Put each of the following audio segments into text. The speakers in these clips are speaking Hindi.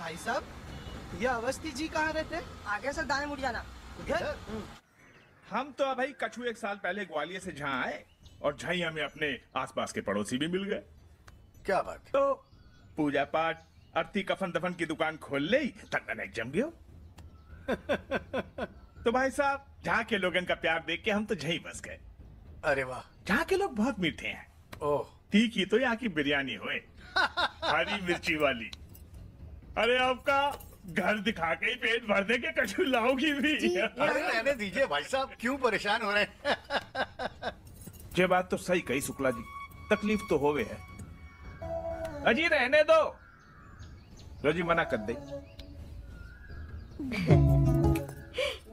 भाई साहब, ये अवस्थी जी कहाँ रहते? आगे से दाएं मुड़ जाना। उधर? हम तो भाई कछु एक साल पहले ग्वालियर से जहाँ आए और झई हमें अपने आसपास के पड़ोसी भी मिल गए। क्या बात है? तो पूजा पाठ, अर्थी कफन दफन की दुकान खोल ली, तक जम गयो। तो भाई साहब, जहाँ के लोगन का प्यार देख के हम तो झई बस गए। अरे वाह, जहाँ के लोग बहुत मीठे हैं। ओह, तीखी तो यहाँ की बिरयानी हुए, हरी मिर्ची वाली। अरे आपका घर दिखा के ही पेट भर दे के कछु लाओगी भी। अरे रहने दीजिए भाई साहब, क्यों परेशान हो रहे हैं? ये बात तो सही कही शुक्ला जी, तकलीफ तो होवे है। अजी रहने दो, रोजी मना कर दे।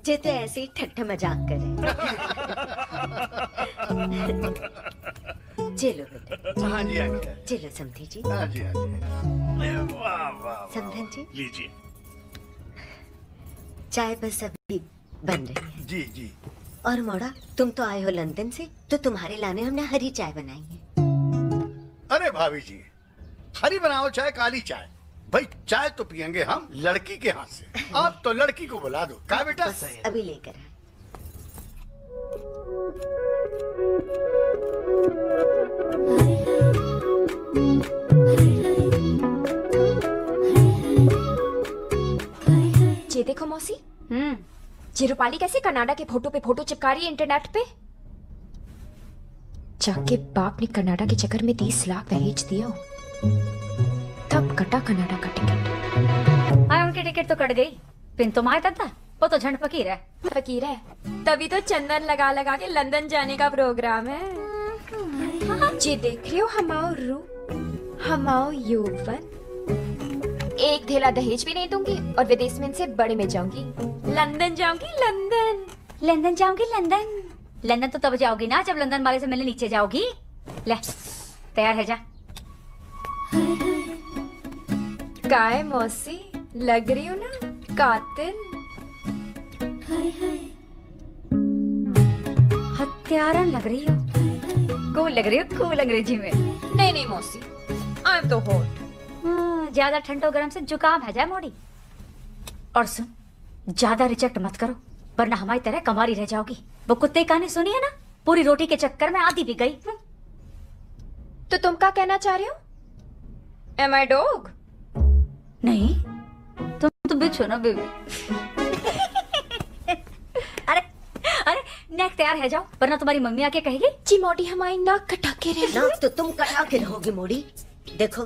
जे तो ऐसे ही ठट्ठा मजाक करे। चलो बेटा। हाँ जी, हाँ जी, चलो समधी जी। हाँ जी, हाँ जी। वाह वाह, समधन जी लीजिए। चाय बस अभी बन रही है। जी जी। और मोड़ा, तुम तो आए हो लंदन से, तो तुम्हारे लाने हमने हरी चाय बनाई है। अरे भाभी जी, हरी बनाओ चाहे काली चाय, भाई चाय तो पियेंगे हम लड़की के हाथ से। आप तो लड़की को बुला दो। क्या बेटा? अभी लेकर आए। ये देखो मौसी, ये रूपाली कैसे कनाडा के फोटो पे फोटो चिपका रही है इंटरनेट पे। जाके बाप ने कनाडा के चक्कर में 30 लाख दहेज दिया, तब कटा कनाडा का टिकट। हाँ, उनकी टिकट तो कट गई, पिन तो मार था, वो तो झंड फकीर है। फकीर है तभी तो चंदन लगा लगा के लंदन जाने का प्रोग्राम है। जी देख रही हो, हमाओ रूप, हमाओ यौवन। एक थैला दहेज भी नहीं दूंगी और विदेश में इनसे बड़े में जाऊंगी। लंदन जाऊंगी, लंदन। लंदन जाऊंगी, लंदन। लंदन तो तब जाओगी ना जब लंदन वाले से मिलने नीचे जाओगी। ले, तैयार है जा। काय मौसी, लग रही हो ना कातिल। हत्यारन लग रही हो। कूल लग रही हो, कूल अंग्रेजी में। नहीं नहीं मौसी, आई एम तो हॉट। ज्यादा ठंडो गर्म से जुकाम है जाए मोड़ी। और सुन, ज्यादा रिजेक्ट मत करो वरना हमारी तरह कमारी रह जाओगी। वो कुत्ते की कहानी सुनी है ना, पूरी रोटी के चक्कर में आधी भी गई। तो तुम क्या कहना चाह रहे हो? एम आई डॉग? नहीं, तुम तो बिच हो ना बेबी। अरे अरे, नेक तैयार है जाओ वरना तुम्हारी मम्मी आके कहेगी जी मोटी हमारी नाक कटा के रह। नाक तो तुम कटा के रहोगी मोड़ी। देखो,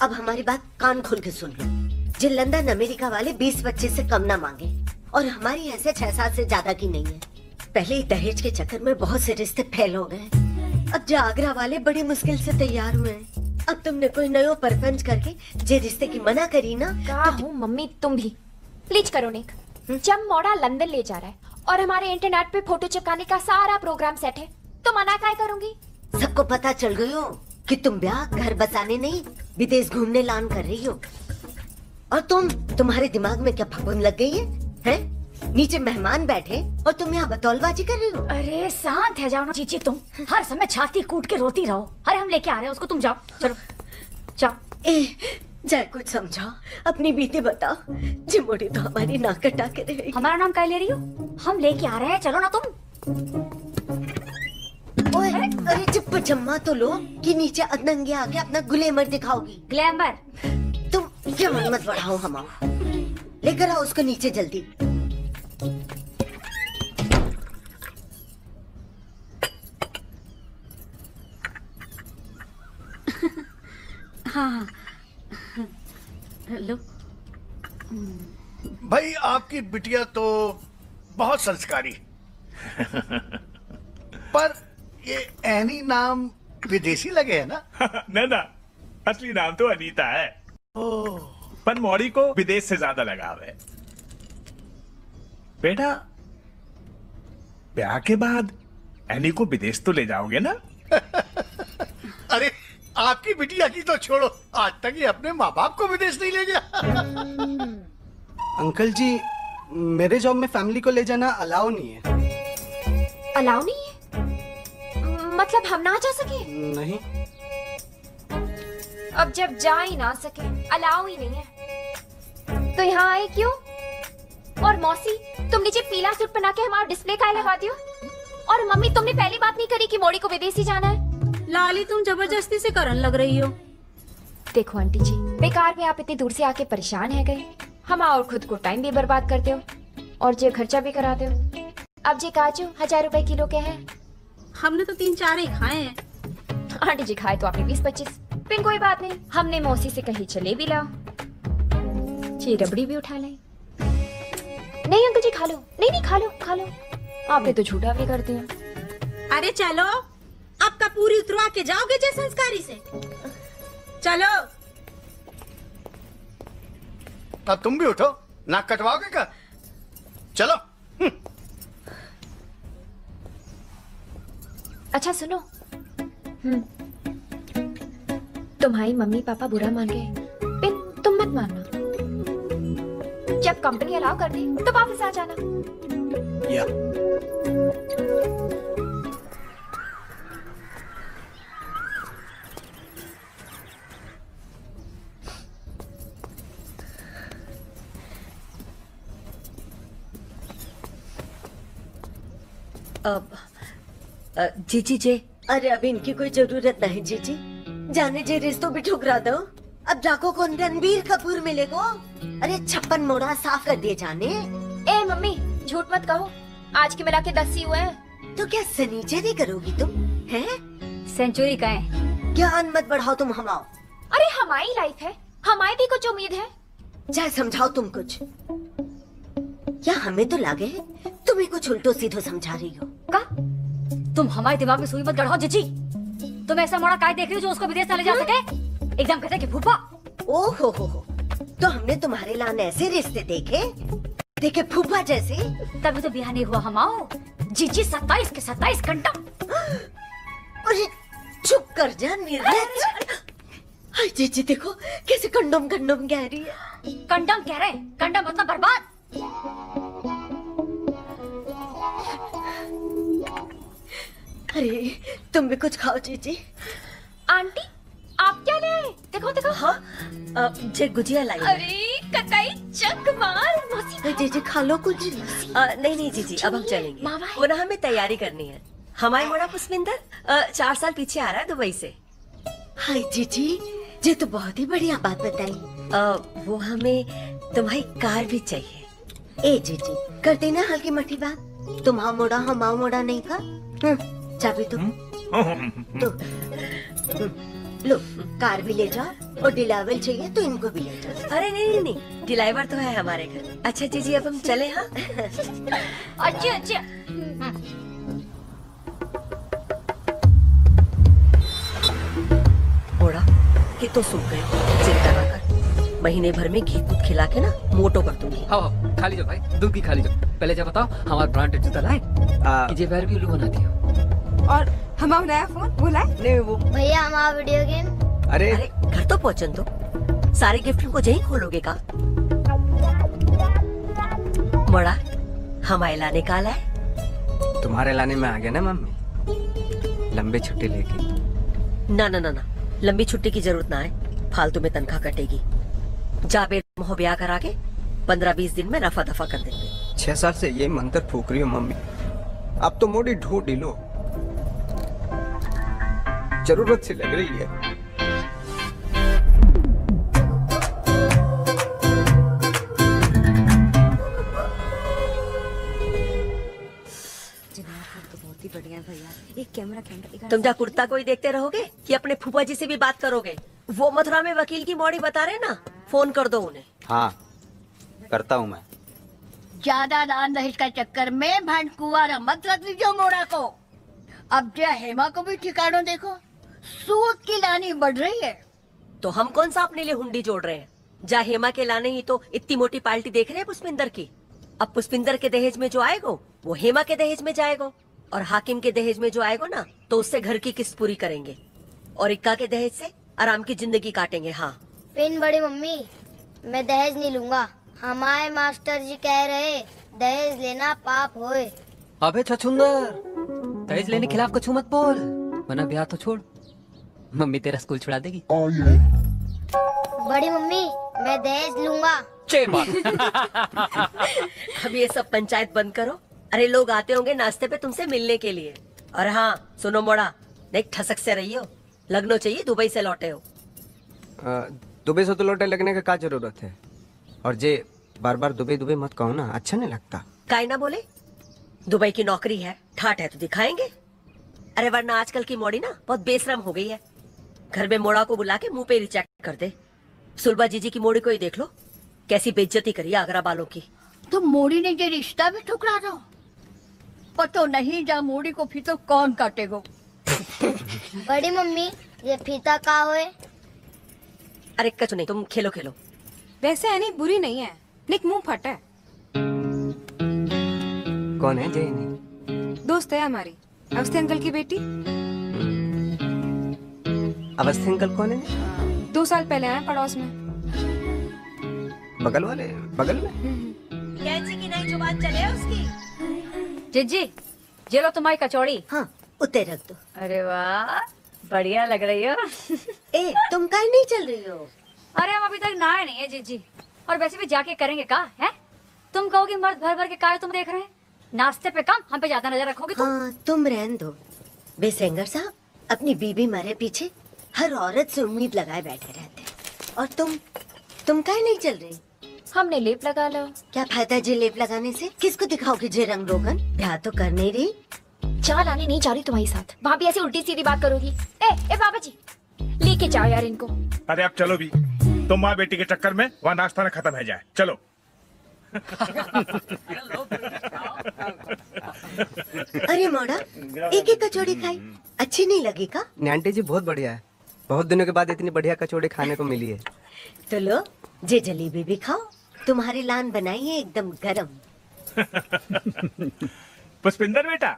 अब हमारी बात कान खोल के सुन लो। जो लंदन अमेरिका वाले 20-25 से कम ना मांगे और हमारी ऐसे 6-7 से ज्यादा की नहीं है। पहले ही दहेज के चक्कर में बहुत से रिश्ते फेल हो गए। अब जो आगरा वाले बड़ी मुश्किल से तैयार हुए हैं। अब तुमने कोई नयो परपंच करके जे रिश्ते की मना करी ना। क्या हूँ मम्मी, तुम भी प्लीज करो नेक। जब मोड़ा लंदन ले जा रहा है और हमारे इंटरनेट पे फोटो चिपकाने का सारा प्रोग्राम सेट है, तो मना काय करूंगी? सबको पता चल गई हो कि तुम ब्याह घर बसाने नहीं विदेश घूमने लान कर रही हो। और तुम्हारे दिमाग में क्या फफूंद लग गई है? हैं? नीचे मेहमान बैठे और तुम यहाँ बतौलबाजी कर रही हो। अरे शांत है जाओ ना चीची, तुम हर समय छाती कूट के रोती रहो। अरे हम लेके आ रहे हैं उसको, तुम जाओ। चलो जाओ। जाए कुछ समझाओ, अपनी बीते बताओ। चिमोड़ी तो हमारी नाक कटा के रहेगी। हमारा नाम क्या ले रही हो? हम लेके आ रहे हैं, चलो ना तुम। ओए, अरे चुप जम्मा तो लो कि नीचे अदनंगे आके अपना ग्लैमर दिखाओगी। ग्लैमर? तुम क्या मत बढ़ाओ हमारा। लेकर आओ उसको नीचे जल्दी। हाँ लो। भाई आपकी बिटिया तो बहुत संस्कारी। पर ये एनी नाम विदेशी लगे है ना? ना, असली नाम तो अनीता है। पर मौड़ी को विदेश से ज्यादा लगाव है। बेटा, ब्याह के बाद एनी को विदेश तो ले जाओगे ना? अरे आपकी बिटिया की तो छोड़ो, आज तक ये अपने माँ बाप को विदेश नहीं ले गया। अंकल जी, मेरे जॉब में फैमिली को ले जाना अलाउ नहीं है। अलाउ नहीं है? मतलब हम ना जा सके? नहीं। अब जब जा ही ना सके, अलाउ ही नहीं है, तो यहाँ आए क्यों? और मौसी, तुम नीचे पीला सूट पहना के हमारा डिस्प्ले काहे लगाती हो? और मम्मी, तुमने पहली बात नहीं करी कि मोड़ी को विदेशी जाना है? लाली, तुम जबरदस्ती से करन लग रही हो। देखो आंटी जी, बेकार में आप इतनी दूर से आके परेशान है गए। हम और खुद को टाइम भी बर्बाद करते हो और जे खर्चा भी कराते हो। अब जे काजू 1000 रुपए किलो के हैं। हमने तो 3-4 ही खाए हैं। आंटी जी खाए तो आपने 20-25। फिर कोई बात नहीं, हमने मौसी से कहीं चले भी लाओ, जी रबड़ी भी उठा लें। नहीं अंकल जी खा लो। नहीं खा लो खा लो, आपने तो झूठा भी कर दिया। अरे चलो, अब का पूरी उतरवा के जाओगे जय संस्कारी से। चलो। अब तुम भी उठो, नाक कटवाओगे क्या? चलो। अच्छा सुनो, तुम्हारी मम्मी पापा बुरा मान गए, फिर तुम मत मानना। जब कंपनी अलाउ कर दे तो वापस आ जाना। या अब जीजी जे, अरे अभी इनकी कोई जरूरत नहीं जीजी। जाने जे रिश्तों भी ठुकरा दो। अब जाको को रणबीर कपूर मिलेगो। अरे 56 मोड़ा साफ कर दिए जाने। ए मम्मी, झूठ मत कहो, आज के मिला के 10 ही हुए हैं। तो क्या सनीचरी करोगी तुम? हैं? सेंचुरी का है। ज्ञान मत बढ़ाओ तुम हमाओ। अरे हमारी लाइफ है, हमारी भी कुछ उम्मीद है। जा समझाओ तुम कुछ। या हमें तो लगे तुम्हें कुछ उल्टो सीधो समझा रही हो। का? तुम हमारे दिमाग में सुई मत गढ़ाओ जीजी। तुम ऐसा मोड़ा काय देख रही हो जो उसको विदेश न ले जा सके? एकदम कहते कि फूफा। ओ हो, तो हमने तुम्हारे लान ऐसे रिश्ते देखे फूफा जैसे। तभी तो ब्याह नहीं हुआ हमाओ। जीजी 27 के 27 घंटा। अरे चुप कर जा निर्लज। हाय जीजी देखो कैसे कंडोम कह रही है। कंडम कह रहे, कंडम मतलब बर्बाद। अरे तुम भी कुछ खाओ जीजी। आंटी आप क्या ले आए? देखो देखो। हाँ जे गुजिया लाई। अरे कतई चक मार मौसी। जीजी खा लो कुछ। नहीं जीजी अब हम चलेंगे। वो ना हमें तैयारी करनी है। हमारे मोड़ा पुष्पिंदर 4 साल पीछे आ रहा है दुबई से। हाय जीजी, ये तो बहुत ही बढ़िया बात बताई। वो हमें तुम्हारी कार भी चाहिए। ए जीजी कर देना हल्की मठी बात। तुम्हारा मोड़ा हमारा मोड़ा नहीं का। चाबी तुम तो लो, कार भी ले जाओ और डिलावर चाहिए तो इनको भी ले जाओ। अरे नहीं, डिलावर तो है हमारे घर। अच्छा जीजी अब हम चले। हाँ अच्छा। मोड़ा कि तो सूख गए, चिंता ना कर। महीने भर में घी दूध खिला के ना मोटो कर दूंगी। हाँ खा लीजिए भाई, दूध भी खा लीजिए। पहले जब बताओ हमारा ब्रांडेड जूता लाए कि जे पैर भी उल्लू बनाती हो। और हमारा नया फोन वो लाए? नहीं वो भैया हमारा वीडियो गेम। अरे घर तो पहुंचन दो। सारे गिफ्ट को जहीं खोलोगे का? मोड़ा हमारे लाने का लाए। तुम्हारे लाने में आ गया ना मम्मी, लंबी छुट्टी लेके। ना लंबी छुट्टी की जरूरत ना है। फालतू में तनख्वाह कटेगी। जा बे मोह ब्याह करा के 15-20 दिन में रफा दफा कर देंगे। 6 साल से ये मंत्र फूक रही हो मम्मी, अब तो मोड़ी ढूंढ ढीलो जरूरत से लग रही है। बहुत ही बढ़िया भैया। एक कैमरा तुम क्या कुर्ता कोई देखते रहोगे कि अपने फूफा जी से भी बात करोगे? वो मथुरा में वकील की मौड़ी बता रहे ना, फोन कर दो उन्हें। हाँ करता हूँ मैं। ज्यादा दान दहेज का चक्कर में भंडकुआरा मत रख लीजिए मोड़ा को। अब जो हेमा को भी ठिकाना देखो, सूद की लानी बढ़ रही है। तो हम कौन सा अपने लिए हुंडी जोड़ रहे हैं? जा हेमा के लाने ही तो इतनी मोटी पार्टी देख रहे हैं पुष्पिंदर की। अब पुष्पिंदर के दहेज में जो आएगा वो हेमा के दहेज में जाएगा, और हाकिम के दहेज में जो आएगा ना तो उससे घर की किस्त पूरी करेंगे, और इक्का के दहेज से आराम की जिंदगी काटेंगे। हाँ पिन बड़ी मम्मी, मैं दहेज नहीं लूंगा। हमारे मास्टर जी कह रहे दहेज लेना पाप होए। अबे छछुंदर, दहेज लेने के खिलाफ कुछ मत बोल, वरना ब्याह तो छोड़, मम्मी तेरा स्कूल छुड़ा देगी। बड़ी मम्मी मैं दहेज लूंगा, सच्चे बात। अब ये सब पंचायत बंद करो। अरे लोग आते होंगे नाश्ते पे तुमसे मिलने के लिए। और हाँ सुनो मोड़ा, देख ठसक से रही हो, लगनो चाहिए दुबई से लौटे हो। दुबई से तो लौटे लगने का क्या जरूरत है? और जे बार बार दुबई दुबई मत कहो ना, अच्छा नहीं लगता। काहे ना बोले, दुबई की नौकरी है, ठाट है तो दिखाएंगे। अरे वरना आजकल की मोड़ी ना बहुत बेशरम हो गई है। घर में मोड़ा को बुला के मुंह पे रिचेक कर दे। सुलभा जीजी की मोड़ी को ही देख लो, कैसी बेइज्जती करी आगरा वालों की। तो मोड़ी ने ये रिश्ता भी ठुकरा दो। पतो नहीं जा मोड़ी को फिर तो कौन काटेगो। बड़ी मम्मी ये फीता का होए? अरे कछु नहीं, तुम खेलो खेलो। वैसे यानी बुरी नहीं है, निक मुंह फटा है। कौन है जयनी? दोस्त है हमारी, अवस्थी अंकल की बेटी। अवस्थी अंकल कौन है? 2 साल पहले आए पड़ोस में। बगल वाले? बगल में? कैंची की नई जुबान चले उसकी। जिज्जी ये लो तुम्हारी कचौड़ी। हाँ उते रख दो। अरे वाह बढ़िया लग रही हो। ए तुम काहे नहीं चल रही हो? अरे हम अभी तक नहाए नहीं है जिज्जी, और वैसे भी जाके करेंगे का है? तुम कहोगे मर्द भर भर के काय तुम देख रहे हैं, नाश्ते पे कम हम पे ज्यादा नजर रखोगे तुम। हाँ तुम रहन दो। बेसेंगर साहब अपनी बीबी मारे पीछे हर औरत से उम्मीद लगाए बैठे रहते। और तुम काहे नहीं चल रही? हमने लेप लगा लो। क्या फायदा जे लेप लगाने से? किसको दिखाओगे जे रंग रोगन? ब्याह तो कर नहीं रही। चाल आने नहीं जा रही तुम्हारी साथ। भाभी ऐसी उल्टी सीधी बात करोगी? ए बाबा जी लेके जाओ यार इनको। अरे अब चलो भी, तुम माँ बेटी के चक्कर में वहाँ नाश्ता न खत्म है जाए। चलो। अरे मोड़ा एक एक कचौड़ी खाई, अच्छी नहीं लगी का? आंटी जी बहुत बढ़िया है, बहुत दिनों के बाद इतनी बढ़िया कचौड़ी खाने को मिली है। तो लो जे जलेबी भी खाओ, तुम्हारी लान बनाई है एकदम गरम। पुष्पिंदर बेटा,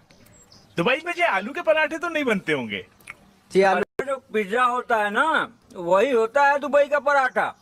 दुबई में जे आलू के पराठे तो नहीं बनते होंगे? जी आलू जो पिज्जा होता है ना वही होता है दुबई का पराठा।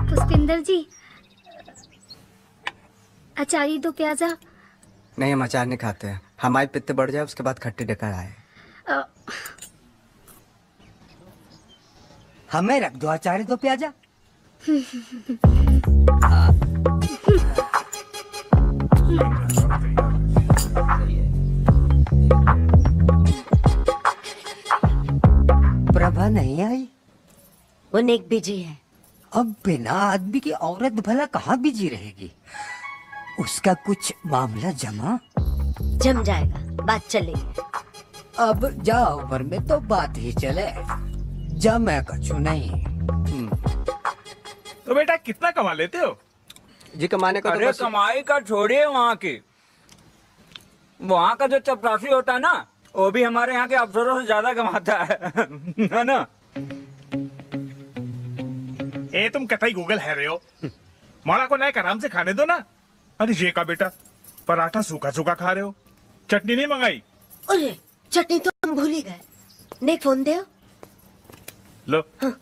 पुष्पिंदर जी अचारी दो प्याजा। नहीं, हम अचार नहीं खाते हैं, हमारे पित्ते बढ़ जाए उसके बाद खट्टी डकार आए। हमें रख दो अचारी दो प्याजा। प्रभा नहीं आई? वो नेक बिजी है। अब बिना आदमी की औरत भला कहाँ बिजी रहेगी? उसका कुछ मामला जम जाएगा, बात चलेगी। अब जाओ भर में तो बात ही चले, जमे कछु नहीं। तो बेटा कितना कमा लेते हो? जी कमाने का अरे कमाई का छोड़िए, वहाँ का जो चपरासी होता है ना वो भी हमारे यहाँ के अफसरों से ज्यादा कमाता है ना? ए तुम कतई गूगल है रहे हो, माला को नायक आराम से खाने दो ना। अरे ये का बेटा पराठा सूखा सूखा खा रहे हो, चटनी नहीं मंगाई? अरे चटनी तो हम भूल ही गए। नेक फोन दे लो। हाँ।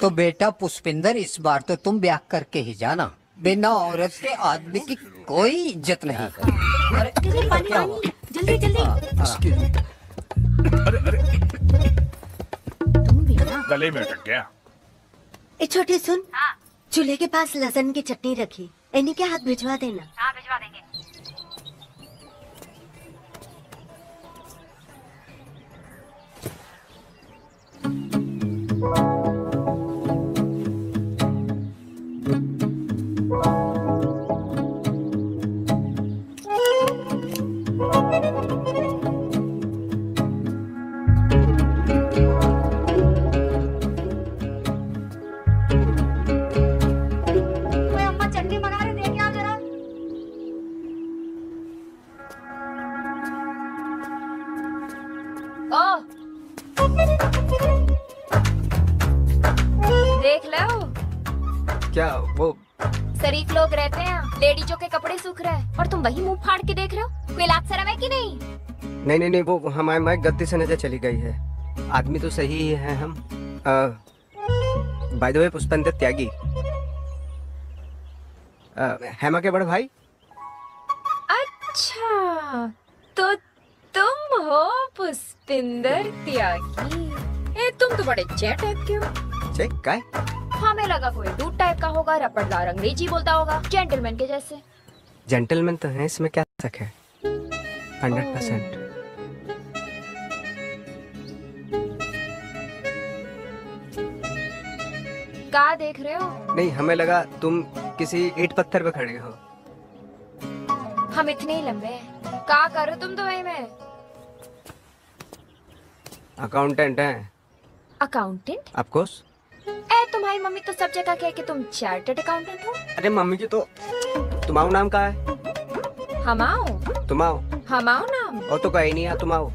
तो बेटा पुष्पिंदर इस बार तो तुम ब्याह करके ही जाना, बिना औरत के आदमी की कोई इज्जत नहीं। पानी पानी जल्दी जल्दी। अरे अरे गले में अटक गया। ए छोटी सुन, चूल्हे के पास लहसुन की चटनी रखी, इन्हीं के हाथ भिजवा देना। हाँ भिजवा देंगे। क्या वो शरीफ लोग रहते हैं, लेडीजों के कपड़े सूख रहे हैं और तुम वही मुंह फाड़ के देख रहे हो। कोई लाज शर्म है कि नहीं? नहीं वो हमारी गलती से नजर चली गई है। आदमी तो सही ही है हम। बाय द वे पुष्पेंद्र त्यागी, हेमा के बड़े भाई। अच्छा, तो तुम हो पुष्पिंदर त्यागी। तुम तो बड़े चैट टाइप के हो। चेक काय? हमें लगा कोई दूध टाइप का होगा, रपटदार अंग्रेजी बोलता होगा, जेंटलमैन के जैसे। जेंटलमैन तो है, इसमें क्या शक है? 100%। क्या देख रहे हो? नहीं, हमें लगा तुम किसी ईंट पत्थर पे खड़े हो। हम इतने ही लंबे हैं। क्या करो तुम दुबई में? अकाउंटेंट हैं। अकाउंटेंट? Of course. तुम्हारी मम्मी तो सब जगह कहे कि तुम चार्टर्ड अकाउंटेंट हो। अरे मम्मी की तो तुम्हारा नाम का है? हमाओ। तुम्हाओ? हमाओ नाम? और तो कहीं नहीं है तुम्हाओ।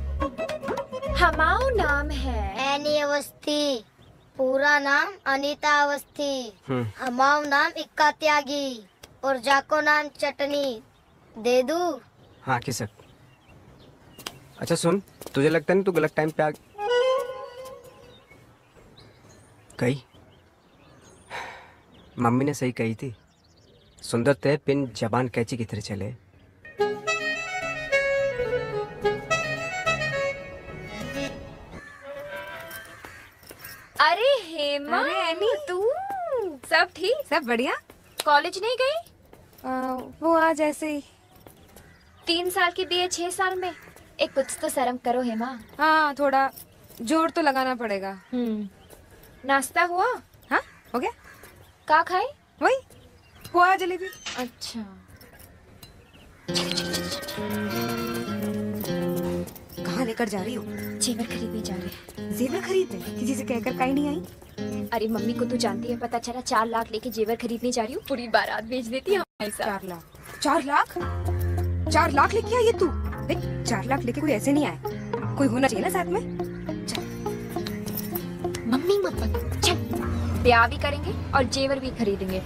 हमाओ नाम है एनी अवस्थी, पूरा नाम अनीता अवस्थी। हमाओ नाम इक्का त्यागी और जाको नाम चटनी। दे दू? हाँ किसक। अच्छा सुन, तुझे लगता नहीं तू गलत टाइम पे आ गई? मम्मी ने सही कही थी, सुंदर ते पिन जबान कैची की तरह चले। अरे हेमा, अरे एनी, तू सब ठीक? सब बढ़िया। कॉलेज नहीं गई? वो आज ऐसे ही। 3 साल की बीए 6 साल में। एक कुछ तो शर्म करो हेमा। हाँ, थोड़ा जोर तो लगाना पड़ेगा। नाश्ता हुआ? हाँ हो गया। क्या खाए? वही पोहा जलेबी। अच्छा। कहाँ लेकर जा रही हो? जेवर खरीदने जा रहे हैं। जेवर खरीदने? किसी से कहकर काहे नहीं आई? अरे मम्मी को तू जानती है, पता चला 4 लाख लेके जेवर खरीदने जा रही हूँ, पूरी बारात बेच देती है हमारे साथ। 4 लाख? 4 लाख? 4 लाख लेके आई है तू? देख 4 लाख लेके कोई ऐसे नहीं आए, कोई होना चाहिए ना साथ में। मम्मी मत बन, चल। ब्याह भी करेंगे और जेवर भी खरीदेंगे।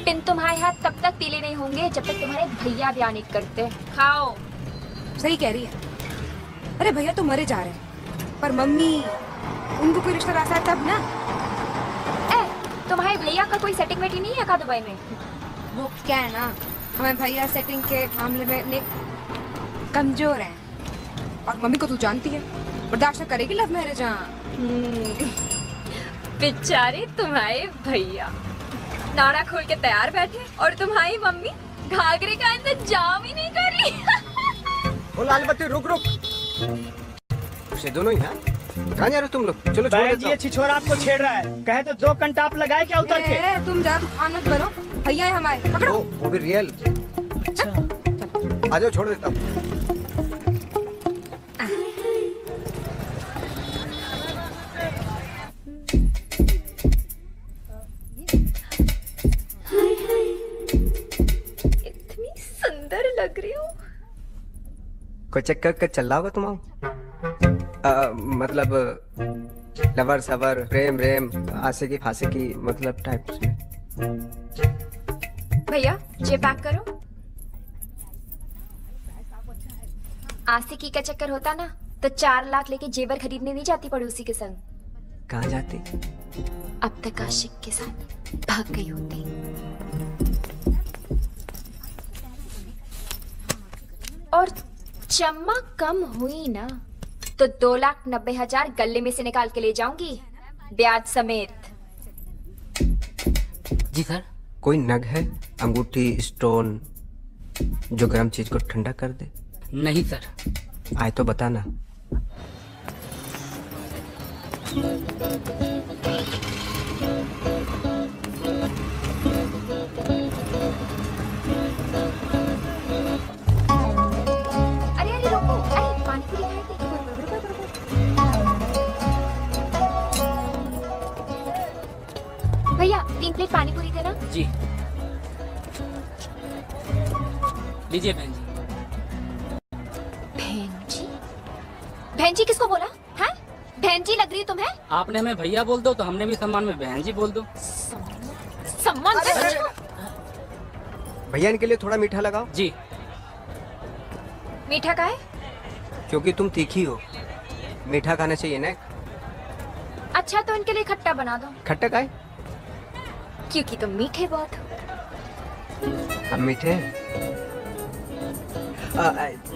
पिन तुम्हारे हाथ तब तक पीले नहीं होंगे जब तक तुम्हारे भैया ब्याह नहीं करते। खाओ। सही कह रही है। अरे भैया तो मरे जा रहे हैं, पर मम्मी, उनको कोई रिश्ता रास्ता है तब ना। तुम्हारे भैया का कोई सेटिंग वेटिंग नहीं है का दुबई में? वो क्या है ना, हमारे भैया सेटिंग के मामले में कमजोर हैं, और मम्मी को तू जानती है, बर्दाश्त करेगी लव मैरिज। बेचारे तुम्हारे भैया नाड़ा खोल के तैयार बैठे और तुम्हारी मम्मी घाघरे का इंतजाम ही नहीं कर रही। ओ लाल बत्ती रुक। उसे दोनों ही हैं। कहाँ जा रहे हो तुम लोग? चलो छोड़ देता हूँ। छिछोरा आपको छेड़ रहा है, कहे तो 2 घंटा आप लगाए क्या उतर के? तुम जा, खान मत करो, भैया है हमारे, पकड़ो। वो भी रियल। अच्छा आ जाओ, छोड़ देता हूँ। इतनी सुंदर लग रही हूँ। कोई चक्कर का चल रहा होगा तुम्हारा? मतलब लवर सवर, प्रेम रेम, आशिकी फासिकी, मतलब टाइप्स में। भैया ये पैक करो। आशिकी का चक्कर होता ना तो 4 लाख लेके जेवर खरीदने नहीं जाती पड़ोसी के संग। कहाँ जाती? अब तक आशिक के साथ भाग गई होती। और चमक कम हुई ना तो 2,90,000 गले में से निकाल के ले जाऊंगी, ब्याज समेत। जी सर। कोई नग है, अंगूठी, स्टोन, जो गर्म चीज को ठंडा कर दे? नहीं सर। आए तो बताना। अरे रुको, अरे पानी पूरी खाएंगे। भैया 3 प्लेट पानी पूरी देना। जी लीजिए बहन जी। बहन जी किसको बोला है? बहन जी लग रही तुम्हें? आपने हमें भैया बोल दो तो हमने भी सम्मान में बहन जी बोल दो। सम्मान से। भैया इनके लिए थोड़ा मीठा लगाओ। जी। मीठा का है? क्योंकि तुम तीखी हो, मीठा खाना चाहिए ना। अच्छा तो इनके लिए खट्टा बना दो। खट्टा का है? क्योंकि तुम मीठे बहुत हो। हम मीठे हैं।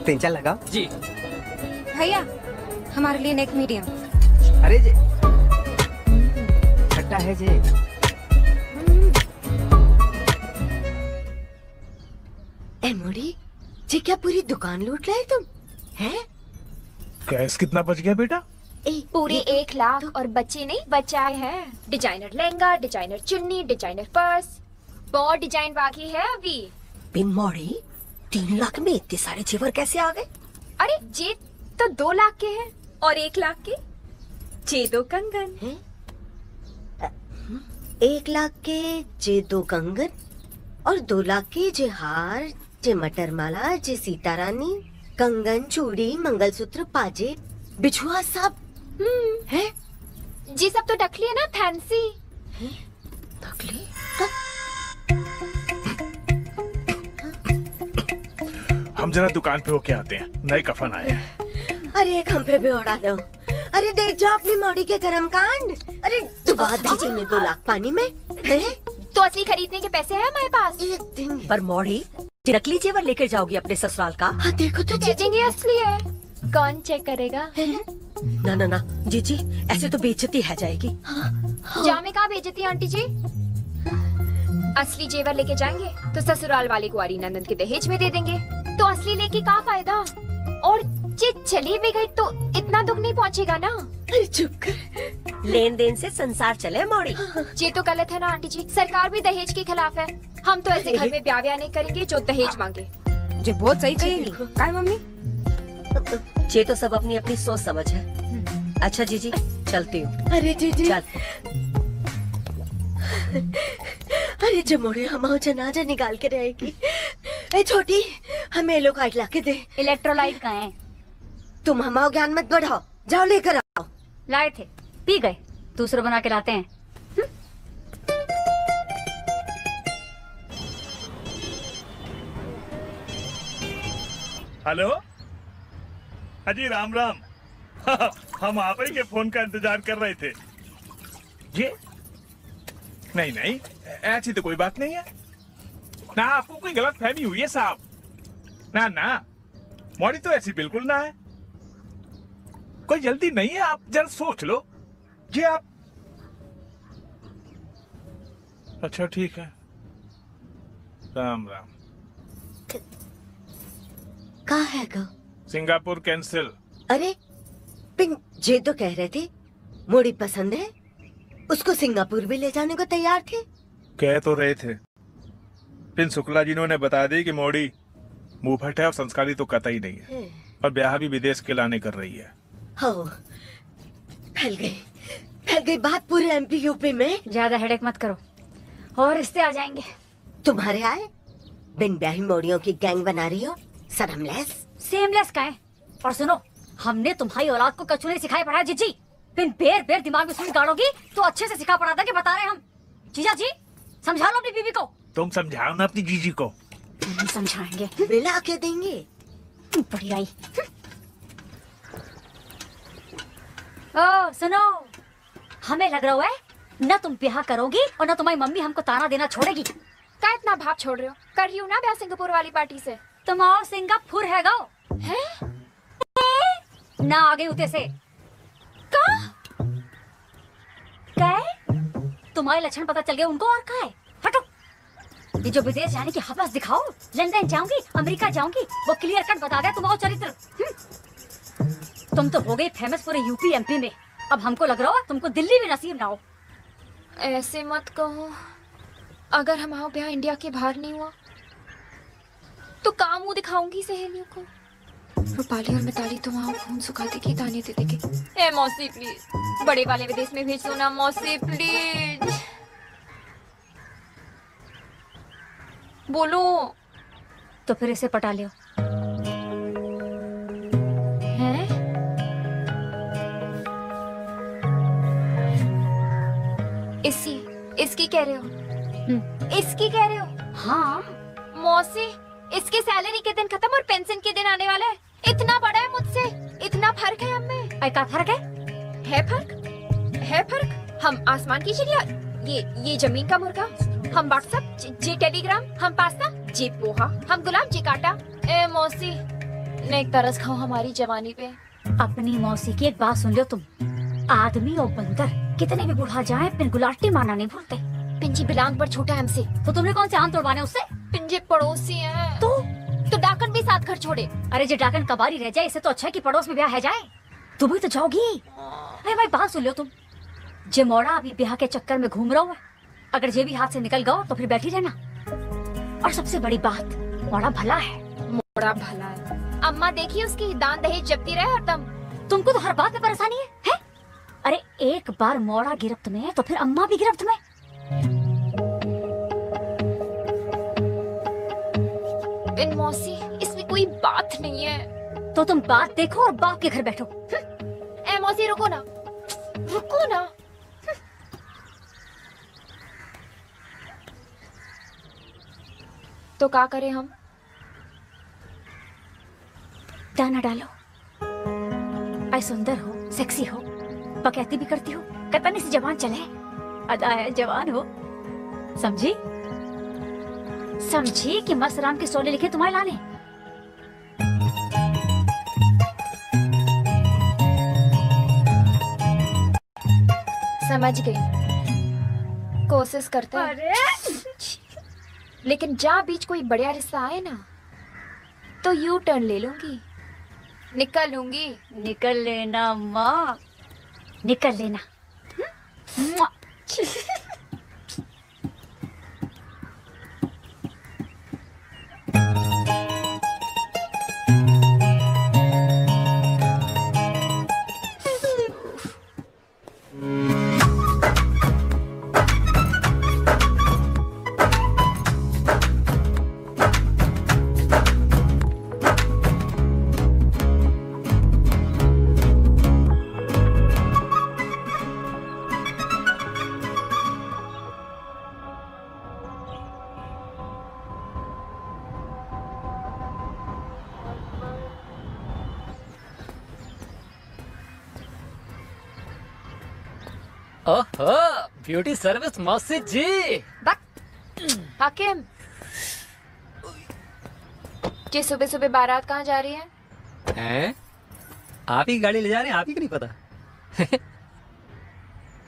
3-4 लगाओ। जी। भैया हमारे लिए नेक मीडियम। अरे जे खट्टा है जे। ए मोड़ी, जी क्या पूरी दुकान लूट लाए तुम? हैं? कैश कितना बच गया बेटा? पूरे 1 लाख और बच्चे नहीं बचाए हैं। डिजाइनर लहंगा, डिजाइनर चुन्नी, डिजाइनर पर्स, बहुत डिजाइन बाकी है अभी। बिन मोड़ी 3 लाख में इतने सारे जेवर कैसे आ गए? अरे जे तो 2 लाख के हैं और 1 लाख के जे 2 कंगन हैं। 1 लाख के जे 2 कंगन और 2 लाख के जे हार, जे मटर माला, जे सीता रानी, कंगन, चूड़ी, मंगलसूत्र, पाजे, बिछुआ सब है। जी सब तो टकली है ना, फैंसी। टकली? हम जरा दुकान पे होके आते हैं, नए कफन आए हैं। अरे एक हम पे भी उड़ा दो। अरे देख जाओ अपनी मोड़ी के कर्म कांड। अरे दुबा दीजिए 2 लाख पानी में है? तो असली खरीदने के पैसे हैं हमारे पास। एक दिन पर मोड़ी नकली जेवर लेकर जाओगी अपने ससुराल का? हाँ देखो तो चेचिंग असली है। कौन चेक करेगा? ना ना ना जीजी, ऐसे तो बेइज्जती है जाएगी। जामे कहाँ बेइज्जती आंटी जी? असली जेवर लेके जाएंगे तो ससुराल वाले कुंवारी ननद के दहेज में दे देंगे, तो असली लेके क्या फायदा? और जे चली भी गई तो इतना दुख नहीं पहुँचेगा ना। चुप कर। लेन देन से संसार चले मोड़ी। ये तो गलत है ना आंटी जी, सरकार भी दहेज के खिलाफ है। हम तो ऐसे घर में ब्याह नहीं करेंगे जो दहेज मांगे। जो बहुत सही कहेगी। काय मम्मी? ये तो सब अपनी अपनी सोच समझ है। अच्छा जीजी चलती हूँ। अरे जीजी चल। अरे जमोड़े हम जनाजा निकाल के रहेगी। ए छोटी हमें एलोकाइट ला के दे। इलेक्ट्रोलाइट कहाँ है? तुम हमारा ज्ञान मत बढ़ाओ, जाओ लेकर आओ। लाए थे, पी गए, दूसरा बना के लाते हैं। हेलो अजी राम राम। हम आप ही के फोन का इंतजार कर रहे थे। ये नहीं नहीं ऐसी तो कोई बात नहीं है ना, आपको कोई गलत फहमी हुई है साहब। ना ना मौड़ी तो ऐसी बिल्कुल ना है, कोई जल्दी नहीं है, आप जरा सोच लो। ये आप अच्छा ठीक है, राम राम। कहाँ है गो? Singapore cancel. अरे पिंक जे तो कह रहे थे मोड़ी पसंद है, उसको सिंगापुर भी ले जाने को तैयार थे। कह तो रहे थे, फिर शुक्ला जी ने बता दी कि मोड़ी मुंहफट है और संस्कारी तो कतई नहीं है, और ब्याह भी विदेश के लाने कर रही है। हो फैल गई बात पूरे एमपी यूपी में। ज्यादा हेडेक मत करो और रिश्ते आ जाएंगे। तुम्हारे आए बिन ब्याही मोड़ियों की गैंग बना रही हो, शर्मलेस। सेमलेस का है। और सुनो, हमने तुम्हारी औलाद को कछु नहीं सिखाई पढ़ाया जीजी। फिर बेर बेर दिमाग में सुई गाड़ोगी तो अच्छे से सिखा पढ़ा था कि बता रहे हम। जीजा जी समझा लो अपनी बीवी को। तुम समझाओ ना अपनी जीजी को। हम समझाएंगे, मिला के देंगे। बढ़िया ही। ओ सुनो, हमें लग रहा है न तुम ब्याह करोगी और न तुम्हारी मम्मी हमको ताना देना छोड़ेगी। क्या इतना भाप छोड़ रहे हो? कर रही हूँ ना ब्याह सिंगापुर वाली पार्टी से। तुम आओ सिंगापुर है गो है ना, आगे उते से तुम्हारे लक्षण पता चल गए उनको। और का है, हटो। ये जो विदेश जाने की हवस दिखाओ, लंदन जाऊंगी, अमेरिका जाऊंगी, वो क्लियर कट बता दे तुम्हारा चरित्र। तुम तो हो गई फेमस पूरे यूपी एमपी में, अब हमको लग रहा है तुमको दिल्ली भी नसीब ना हो। ऐसे मत कहो, अगर हमारा ब्याह इंडिया के बाहर नहीं हुआ तो काम मुंह दिखाऊंगी सहेलियों को। रूपाली और मिताली तो वहाँ खून सुखा देगी ताने दे देगी। ए मौसी प्लीज, बड़े वाले विदेश में भेज दो ना मौसी प्लीज। बोलो। तो फिर इसे पटा लियो। हैं? इसकी कह रहे हो? इसकी कह रहे हो? हाँ मौसी, इसकी सैलरी के दिन खत्म और पेंशन के दिन आने वाला है। इतना बड़ा है मुझसे, इतना फर्क है हमें। क्या फर्क है? है फर्क, है फर्क। हम आसमान की चिड़िया, ये जमीन का मुर्गा। हम व्हाट्सएप, जी टेलीग्राम। हम पास्ता, जी पोहा। हम गुलाब, जी काटा। ए मौसी, ने एक तरस खाओ हमारी जवानी पे। अपनी मौसी की एक बात सुन लो तुम। आदमी और बंदर कितने भी बुढ़ा जाए पिन गुलाटी मारना नहीं भूलते। पिंजी बिलांग पर छोटा है हमसे। तो तुमने कौन से आम तोड़वाने उससे? पिंजे पड़ोसी हैं। तो डाकन भी साथ घर छोड़े। अरे जो डाकन कबारी रह जाए, इससे तो अच्छा है कि पड़ोस में ब्याह है जाए। तुम भी तो जाओगी। अरे भाई बात सुन लो तुम। जे मोड़ा अभी ब्याह के चक्कर में घूम रहा हुआ, अगर जे भी हाथ से निकल गया तो फिर बैठी रहना। और सबसे बड़ी बात, मोड़ा भला है। मोड़ा भला है। अम्मा देखिए उसकी दान दहेज जपती रहे हरदम। तुमको तो हर बात में परेशानी है? अरे एक बार मोड़ा गिरफ्त में है तो फिर अम्मा भी गिरफ्त में। इन मौसी, इसमें कोई बात नहीं है। तो तुम बात देखो और बाप के घर बैठो। ए मौसी रुको ना, रुको ना। तो क्या करें हम? दाना डालो। आई सुंदर हो, सेक्सी हो, बकैती भी करती हो, कतनी सी जवान चले, अदा है जवान हो। समझी? समझी कि मसराम के सोले लिखे तुम्हारे लाने। समझ गई। कोशिश करते हैं। लेकिन जहाँ बीच कोई बढ़िया रिश्ता आए ना, तो यू टर्न ले लूंगी, निकल लूंगी। निकल लेना माँ, निकल लेना। ओहो, ब्यूटी सर्विस मौसी जी। हाकिम, ये सुबह सुबह बारात कहाँ जा रही है? हैं? आप ही गाड़ी ले जा रहे हैं? आप ही को नहीं पता?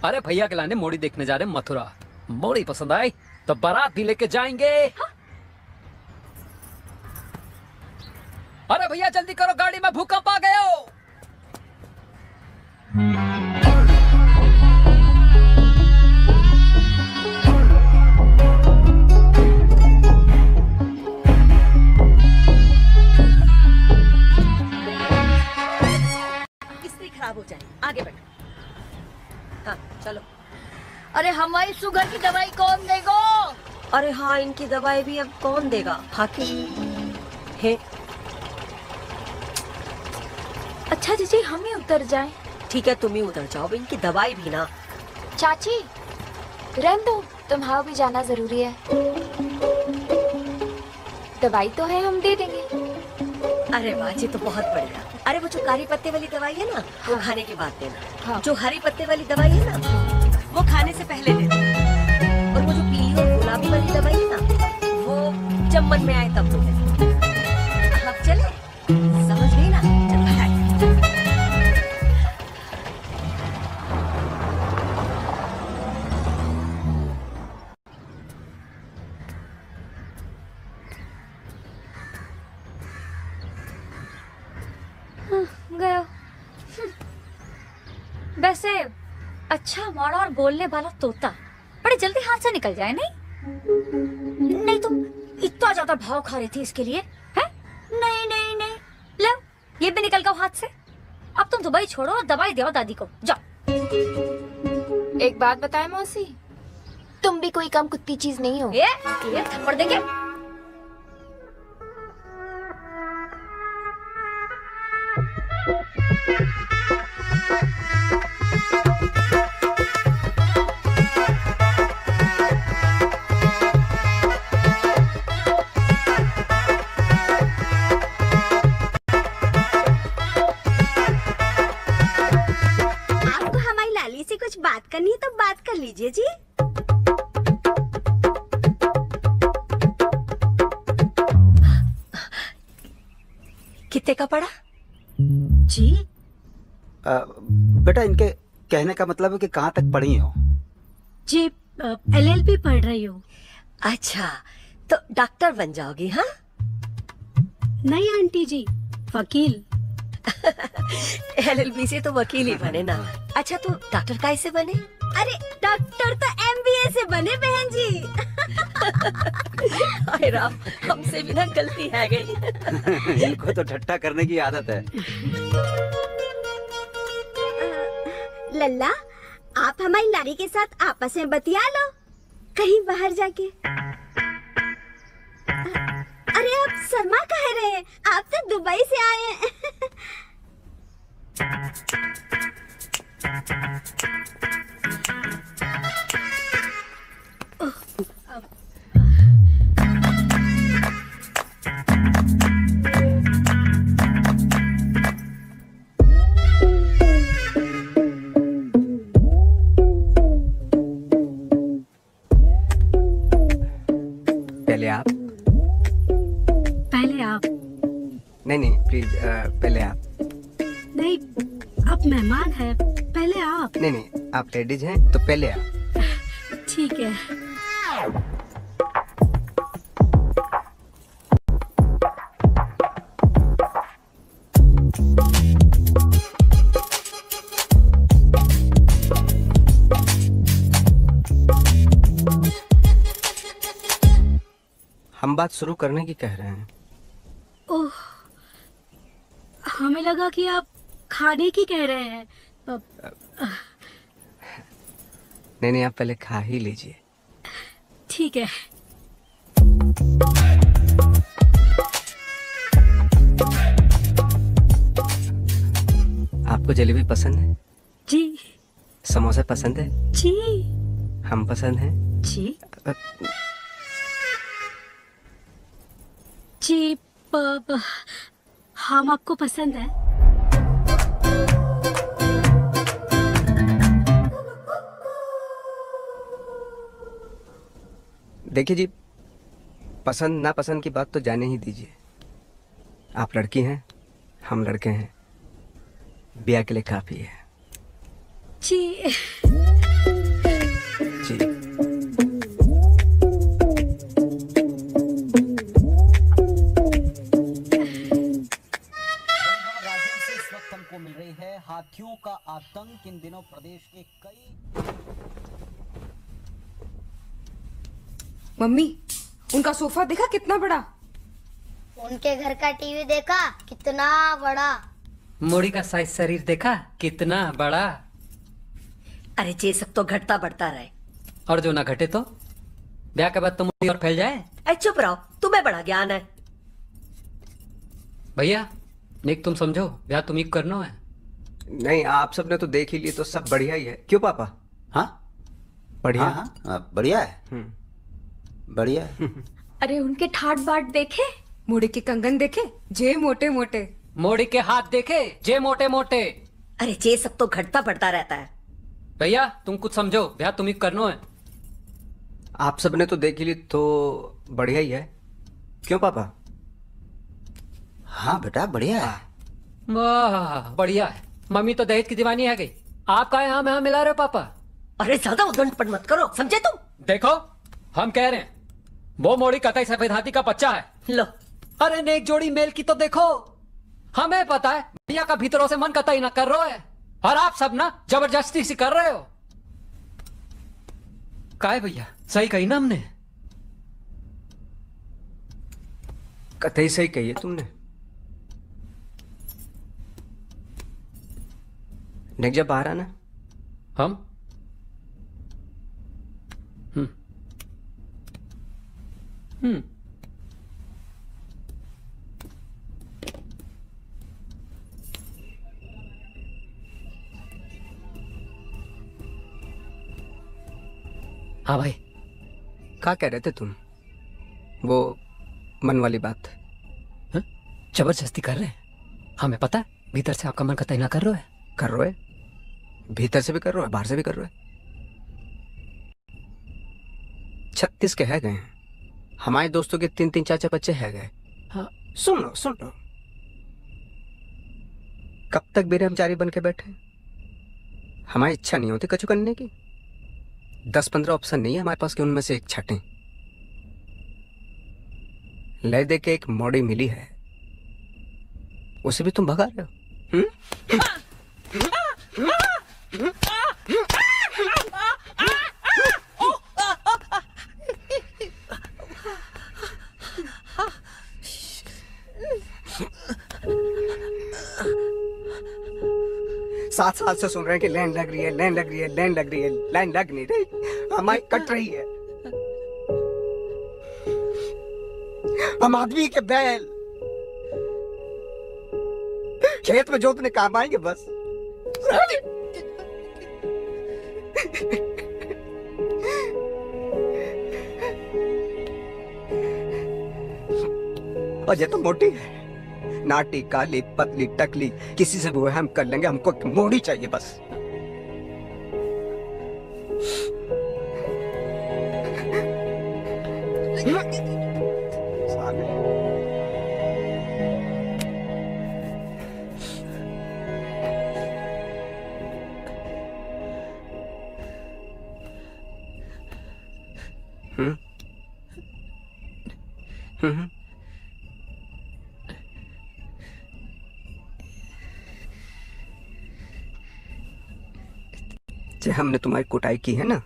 अरे भैया के लाने मोड़ी देखने जा रहे हैं मथुरा। मोड़ी पसंद आई तो बारात भी लेके जाएंगे। अरे भैया जल्दी करो, गाड़ी में भूकंप आ गया। खराब हो जाए, आगे बढ़ो। हाँ चलो। अरे हमारी शुगर की दवाई कौन देगा? अरे हाँ, इनकी दवाई भी अब कौन देगा? हाकिम है। अच्छा जीजी, हम ही उतर जाएं। ठीक है, तुम ही उतर जाओ। इनकी दवाई भी ना। चाची रहने दो, तुम्हारा भी जाना जरूरी है। दवाई तो है, हम दे देंगे। अरे वाह जी, तो बहुत बढ़िया। अरे वो जो कारी पत्ते वाली दवाई है ना, वो खाने के बाद देना। हाँ। जो हरी पत्ते वाली दवाई है ना, वो खाने से पहले देना। और वो जो पीली और गुलाबी वाली दवाई है ना, वो जब मन में आए तब दो। अब चले, समझ गई ना? चल बैठ। गया। वैसे अच्छा मोड़ा और बोलने वाला तोता बड़े जल्दी हाथ से निकल जाए। नहीं तुम इतना ज्यादा भाव खा रही थी इसके लिए है? नहीं नहीं नहीं, लो ये भी निकल गया हाथ से। अब तुम दुबई छोड़ो और दवाई दो दादी को, जाओ। एक बात बताए मौसी, तुम भी कोई कम कुत्ती चीज नहीं हो। ये थप्पड़ देंगे। कितने का पड़ा? जी बेटा, इनके कहने का मतलब है कि कहाँ तक पढ़ी हो? जी LLB पढ़ रही हूँ। अच्छा, तो डॉक्टर बन जाओगी? हाँ नहीं आंटी जी, वकील। LLB से तो वकील ही बने ना। अच्छा, तो डॉक्टर कैसे बने? अरे डॉक्टर तो MBA से बने बहन जी। हाय राम, हमसे भी ना गलती है गई। इनको तो ठट्टा करने की आदत है। लल्ला, आप हमारी लाड़ी के साथ आपस में बतिया लो कहीं बाहर जाके। अरे आप शर्मा कह रहे हैं, आप तो दुबई से आए हैं। पहले आप। पहले आप। नहीं प्लीज, पहले आप। नहीं, आप मेहमान हैं, पहले आप। नहीं, आप लेडीज हैं तो पहले आप। ठीक है। हम बात शुरू करने की कह रहे हैं। ओह, हमें लगा कि आप खाने की कह रहे हैं। नहीं, आप पहले खा ही लीजिए। ठीक है। आपको जलेबी पसंद है? जी। समोसा पसंद है? जी। हम पसंद हैं? जी। जी, हम आपको पसंद है। देखिए जी, पसंद ना पसंद की बात तो जाने ही दीजिए। आप लड़की हैं, हम लड़के हैं, ब्याह के लिए काफी है। जी। जी। को मिल रही है हाथियों का आतंक। इन दिनों प्रदेश के कई। मम्मी, उनका सोफा देखा कितना बड़ा? उनके घर का टीवी देखा कितना बड़ा? मोड़ी का साइज शरीर देखा कितना बड़ा? अरे ये सब तो घटता बढ़ता रहे। और जो ना घटे तो ब्याह के बाद तो मुड़ी और फैल जाए। अरे चुप रहो, तुम्हें बड़ा ज्ञान है। भैया निक, तुम समझो, ब्याह तुम ही करना है। नहीं, आप सबने तो देख ही लिए तो सब बढ़िया ही है। क्यों पापा? हाँ बढ़िया। हाँ, बढ़िया है। बढ़िया है। अरे उनके ठाट बाट देखे, मोड़ी के कंगन देखे, जे मोटे मोटे। मोड़ी के हाथ देखे, जे मोटे मोटे। अरे ये सब तो घटता बढ़ता रहता है। भैया तुम कुछ समझो, ब्याह तुम ही करना है। आप सबने तो देख ही ली तो बढ़िया ही है। क्यों पापा? हाँ बेटा, बढ़िया है। वाह बढ़िया है। मम्मी तो दहेज की दीवानी है गई। आपका यहाँ में मिला रहे हो पापा। अरे ज्यादा उद्दंडपन मत करो, समझे तुम? देखो हम कह रहे हैं, वो मोड़ी कतई सफेद हाथी का बच्चा है। लो, अरे नेक जोड़ी मेल की तो देखो। हमें पता है भैया का भीतरों से मन कतई ना कर रहा है, और आप सब ना जबरदस्ती सी कर रहे हो। काय भैया, सही कही ना हमने? कतई सही कही है तुमने। नेक जब बाहर आना। हम हाँ भाई। क्या कह रहे थे तुम? वो मन वाली बात। जबरदस्ती कर रहे हैं, हमें पता है भीतर से आपका मन कतई ना कर रहा है। कर रहे है, भीतर से भी कर रहे हो, बाहर से भी कर रहे हो। 36 के है गए हैं। हमारे दोस्तों के 3-3 4-4 बच्चे है गए। हाँ। सुन लो कब तक बेरहमचारी बन के बैठे? हमारी इच्छा नहीं होती कछु करने की। 10-15 ऑप्शन नहीं है हमारे पास कि उनमें से एक छटें। ले दे के एक मॉडी मिली है, उसे भी तुम भगा रहे हो। सात साल से सुन रहे हैं कि लाइन लग रही है, लाइन लग रही है, लाइन लग रही है, लाइन लग नहीं रही, हमारी कट रही है। हम आदमी के बैल खेत में जोतने काम आएंगे बस। और ये तो मोटी है, नाटी काली पतली टकली, किसी से वो हम कर लेंगे, हमको मोड़ी चाहिए बस। जो हमने तुम्हारी कुटाई की है ना,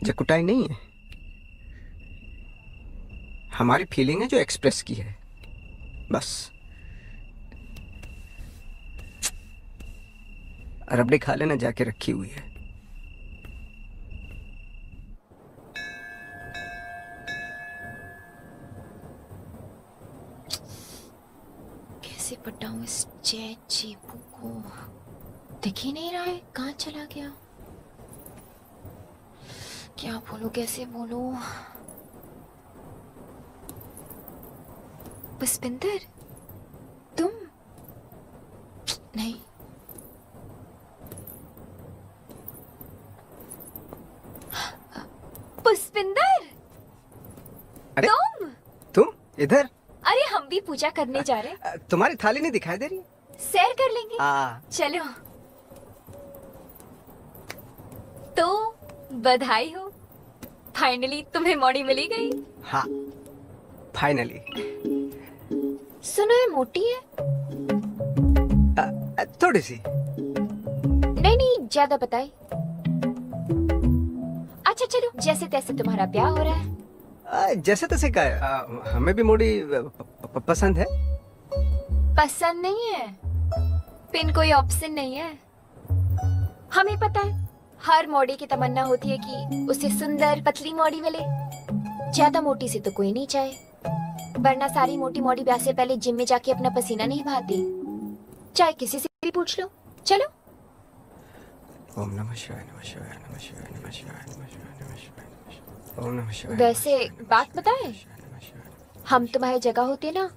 जो कुटाई नहीं है, हमारी फीलिंग है जो एक्सप्रेस की है बस। रबड़ी खा लेना जाके रखी हुई है। कैसे पटाऊं इस चीपू को? दिख ही नहीं रहा है, कहाँ चला गया? क्या बोलूं, कैसे बोलूं? पुष्पिंदर, तुम? नहीं, पुष्पिंदर, अरे तुम इधर? अरे हम भी पूजा करने जा रहे हैं। तुम्हारी थाली नहीं दिखाई दे रही? सैर कर लेंगे। चलो। तो बधाई हो, फाइनली तुम्हें मॉडी मिली गई। हाँ, फाइनली। सुनो ये मोटी है? थोड़ी सी। नहीं नहीं, ज्यादा बताई। अच्छा चलो, जैसे तैसे तुम्हारा ब्याह हो रहा है। जैसे तैसे का है, हमें भी मोड़ी पसंद है। पसंद नहीं है, पिन कोई ऑप्शन नहीं है। हमें पता है, हर मॉडी की तमन्ना होती है कि उसे सुंदर पतली मॉडी मिले। ज्यादा मोटी से तो कोई नहीं चाहे, वरना सारी मोटी मॉडी ब्याह से पहले जिम में जाके अपना पसीना नहीं बहाती। चाहे किसी से भी पूछ लो। चलो। ओम नमः शिवाय, नमः शिवाय, नमः शिवाय, नमः शिवाय, नमः शिवाय, नमः शिवाय। ओम नमः शिवाय। वैसे बात बताएं, हम तुम्हारी जगह होते ना,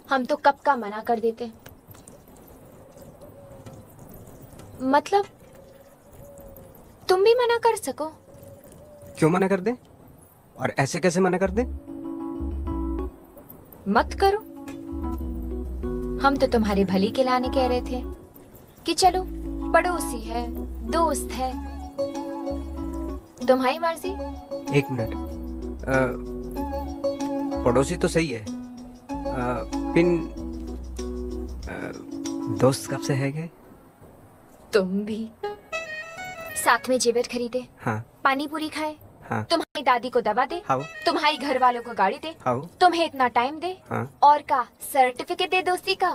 हम तो कब का मना कर देते। मतलब तुम भी मना कर सको। क्यों मना कर दे? और ऐसे कैसे मना कर दे? मत करो। हम तो तुम्हारे भली के लाने कह रहे थे कि चलो, पड़ोसी है, दोस्त है, तुम्हारी मर्जी। एक मिनट, पड़ोसी तो सही है, पिन दोस्त कब से है गए? तुम भी साथ में जेवर खरीदे, हाँ, पानी पूरी खाए, हाँ, तुम्हारी दादी को दवा दे, हाँ, तुम्हारी घर वालों को गाड़ी दे, हाँ, तुम्हें इतना टाइम दे, हाँ, और का सर्टिफिकेट दे दोस्ती का।